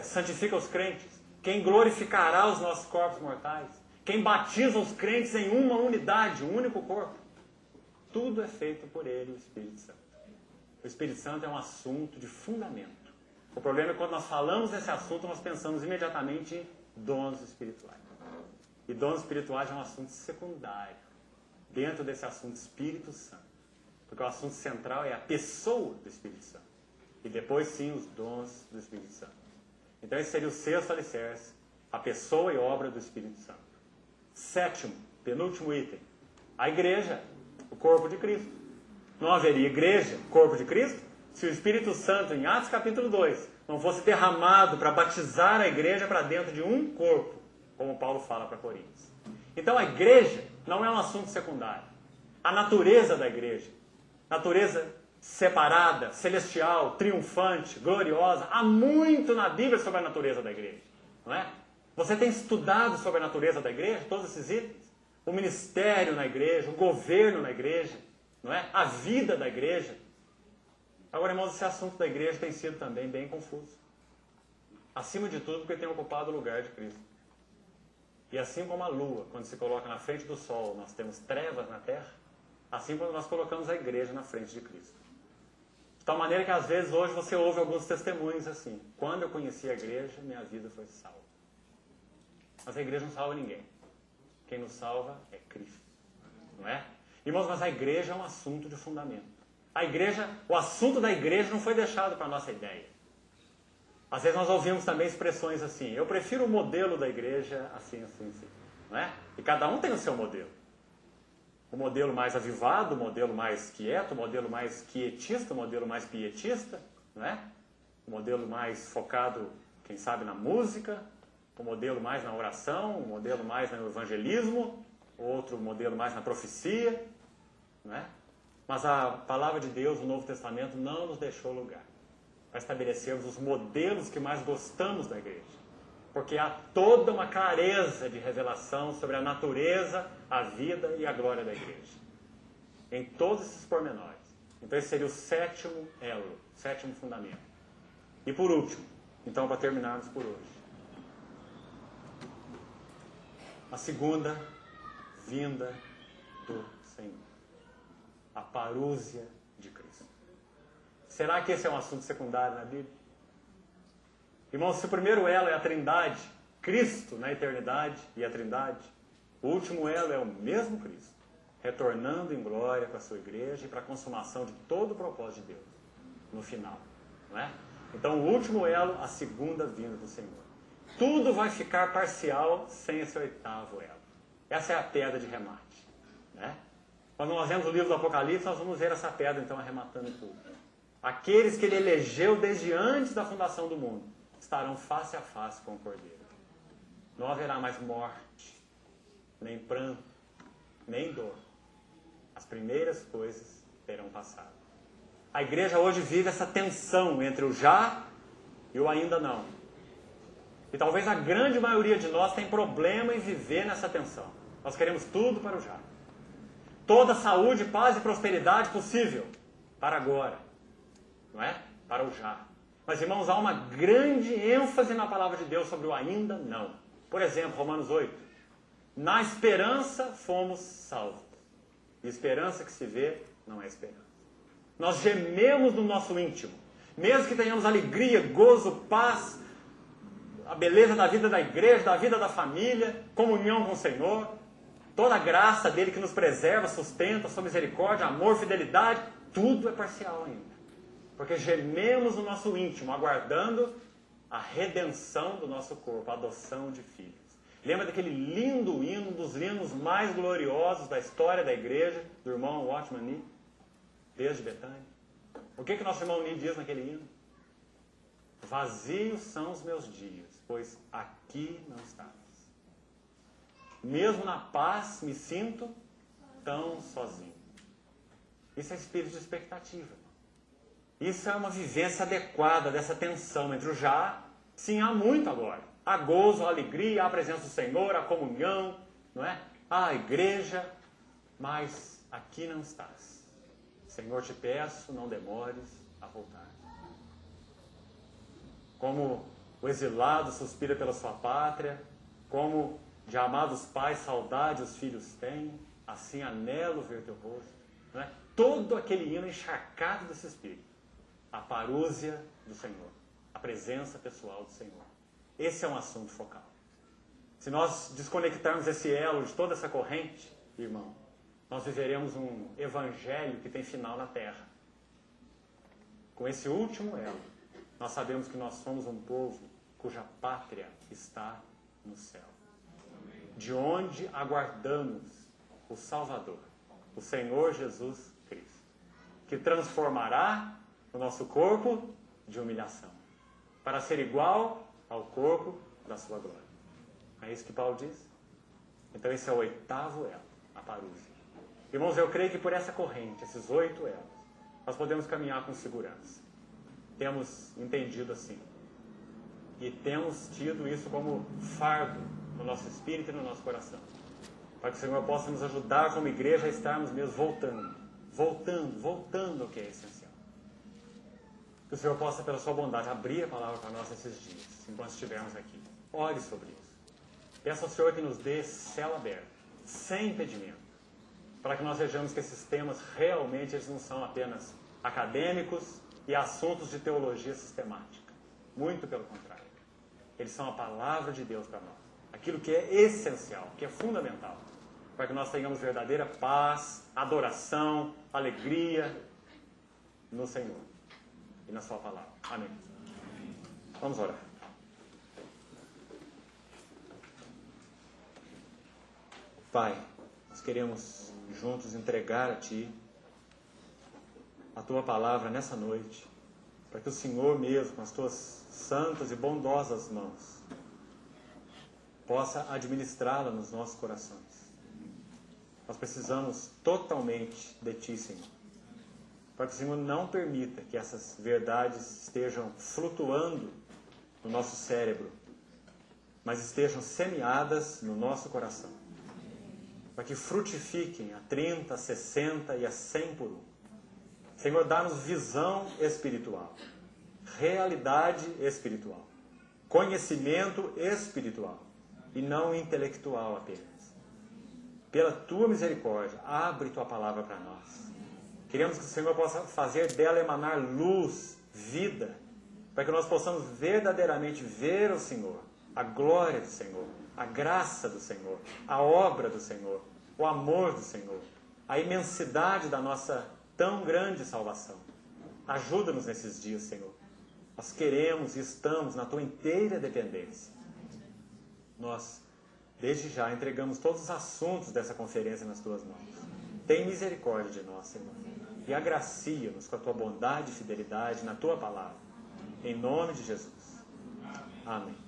santifica os crentes, quem glorificará os nossos corpos mortais, quem batiza os crentes em uma unidade, um único corpo. Tudo é feito por ele, o Espírito Santo. O Espírito Santo é um assunto de fundamento. O problema é que quando nós falamos desse assunto, nós pensamos imediatamente em dons espirituais. E dons espirituais é um assunto secundário, dentro desse assunto Espírito Santo. Porque o assunto central é a pessoa do Espírito Santo. E depois sim os dons do Espírito Santo. Então esse seria o sexto alicerce, a pessoa e obra do Espírito Santo. Sétimo, penúltimo item, a igreja, o corpo de Cristo. Não haveria igreja, corpo de Cristo, se o Espírito Santo, em Atos capítulo 2, não fosse derramado para batizar a igreja para dentro de um corpo, como Paulo fala para Coríntios. Então a igreja não é um assunto secundário. A natureza da igreja, natureza separada, celestial, triunfante, gloriosa, há muito na Bíblia sobre a natureza da igreja. Não é? Você tem estudado sobre a natureza da igreja, todos esses itens? O ministério na igreja, o governo na igreja, não é? A vida da igreja. Agora, irmãos, esse assunto da igreja tem sido também bem confuso. Acima de tudo, porque tem ocupado o lugar de Cristo. E assim como a lua, quando se coloca na frente do sol, nós temos trevas na terra, assim quando nós colocamos a igreja na frente de Cristo. De tal maneira que às vezes hoje você ouve alguns testemunhos assim, quando eu conheci a igreja, minha vida foi salva. Mas a igreja não salva ninguém. Quem nos salva é Cristo. Não é? Irmãos, mas a igreja é um assunto de fundamento. A igreja, o assunto da igreja não foi deixado para a nossa ideia. Às vezes nós ouvimos também expressões assim, eu prefiro o modelo da igreja assim, assim, assim. Não é? E cada um tem o seu modelo. O modelo mais avivado, o modelo mais quieto, o modelo mais quietista, o modelo mais pietista, não é? O modelo mais focado, quem sabe, na música, o modelo mais na oração, o modelo mais no evangelismo, outro modelo mais na profecia, não é? Mas a palavra de Deus, o Novo Testamento, não nos deixou lugar para estabelecermos os modelos que mais gostamos da igreja. Porque há toda uma clareza de revelação sobre a natureza, a vida e a glória da igreja. Em todos esses pormenores. Então esse seria o sétimo elo, sétimo fundamento. E por último, então para terminarmos por hoje, a segunda vinda do Senhor. A parúzia de Cristo. Será que esse é um assunto secundário na Bíblia? Irmãos, se o primeiro elo é a Trindade, Cristo na eternidade e a Trindade, o último elo é o mesmo Cristo, retornando em glória para a sua igreja e para a consumação de todo o propósito de Deus, no final. Não é? Então, o último elo, a segunda vinda do Senhor. Tudo vai ficar parcial sem esse oitavo elo. Essa é a pedra de remate. Né? Quando nós lemos o livro do Apocalipse, nós vamos ver essa pedra, então, arrematando tudo. Aqueles que ele elegeu desde antes da fundação do mundo estarão face a face com o Cordeiro. Não haverá mais morte, nem pranto, nem dor. As primeiras coisas terão passado. A igreja hoje vive essa tensão entre o já e o ainda não. E talvez a grande maioria de nós tem problema em viver nessa tensão. Nós queremos tudo para o já. Toda saúde, paz e prosperidade possível para agora. Não é? Para o já. Mas, irmãos, há uma grande ênfase na palavra de Deus sobre o ainda não. Por exemplo, Romanos 8. Na esperança fomos salvos. E esperança que se vê não é esperança. Nós gememos no nosso íntimo. Mesmo que tenhamos alegria, gozo, paz, a beleza da vida da igreja, da vida da família, comunhão com o Senhor, toda a graça dele que nos preserva, sustenta, sua misericórdia, amor, fidelidade, tudo é parcial ainda. Porque gememos no nosso íntimo, aguardando a redenção do nosso corpo, a adoção de filhos. Lembra daquele lindo hino, um dos hinos mais gloriosos da história da igreja, do irmão Watchman Nee, desde Betânia? O que nosso irmão Nee diz naquele hino? Vazios são os meus dias, pois aqui não estás. Mesmo na paz me sinto tão sozinho. Isso é espírito de expectativa. Isso é uma vivência adequada dessa tensão entre o já, sim, há muito agora. Há gozo, há alegria, há a presença do Senhor, há comunhão, não é? Há a igreja, mas aqui não estás. Senhor, te peço, não demores a voltar. Como o exilado suspira pela sua pátria, como de amados pais saudade os filhos têm, assim anelo ver teu rosto. Não é? Todo aquele hino encharcado desse espírito. A parúzia do Senhor, a presença pessoal do Senhor. Esse é um assunto focal. Se nós desconectarmos esse elo de toda essa corrente, irmão, nós viveremos um evangelho que tem final na terra. Com esse último elo, nós sabemos que nós somos um povo cuja pátria está no céu. De onde aguardamos o Salvador, o Senhor Jesus Cristo, que transformará o nosso corpo de humilhação, para ser igual ao corpo da sua glória. É isso que Paulo diz? Então esse é o oitavo elo, a parúzia. Irmãos, eu creio que por essa corrente, esses 8 elos, nós podemos caminhar com segurança. Temos entendido assim. E temos tido isso como fardo no nosso espírito e no nosso coração. Para que o Senhor possa nos ajudar como igreja a estarmos mesmo voltando ao que é essencial. Que o Senhor possa, pela sua bondade, abrir a palavra para nós nesses dias, enquanto estivermos aqui. Ore sobre isso. Peça ao Senhor que nos dê céu aberto, sem impedimento, para que nós vejamos que esses temas realmente eles não são apenas acadêmicos e assuntos de teologia sistemática. Muito pelo contrário. Eles são a palavra de Deus para nós. Aquilo que é essencial, que é fundamental, para que nós tenhamos verdadeira paz, adoração, alegria no Senhor e na sua palavra. Amém. Vamos orar. Pai, nós queremos juntos entregar a Ti a Tua palavra nessa noite, para que o Senhor mesmo, com as Tuas santas e bondosas mãos, possa administrá-la nos nossos corações. Nós precisamos totalmente de Ti, Senhor. para que o Senhor não permita que essas verdades estejam flutuando no nosso cérebro, mas estejam semeadas no nosso coração, para que frutifiquem a 30, a 60 e a 100 por um. Senhor, dá-nos visão espiritual, realidade espiritual, conhecimento espiritual e não intelectual apenas. Pela Tua misericórdia, abre Tua palavra para nós. Queremos que o Senhor possa fazer dela emanar luz, vida, para que nós possamos verdadeiramente ver o Senhor, a glória do Senhor, a graça do Senhor, a obra do Senhor, o amor do Senhor, a imensidade da nossa tão grande salvação. Ajuda-nos nesses dias, Senhor. Nós queremos e estamos na Tua inteira dependência. Nós, desde já, entregamos todos os assuntos dessa conferência nas Tuas mãos. Tem misericórdia de nós, Senhor, e agracia-nos com a Tua bondade e fidelidade na Tua palavra. Em nome de Jesus. Amém.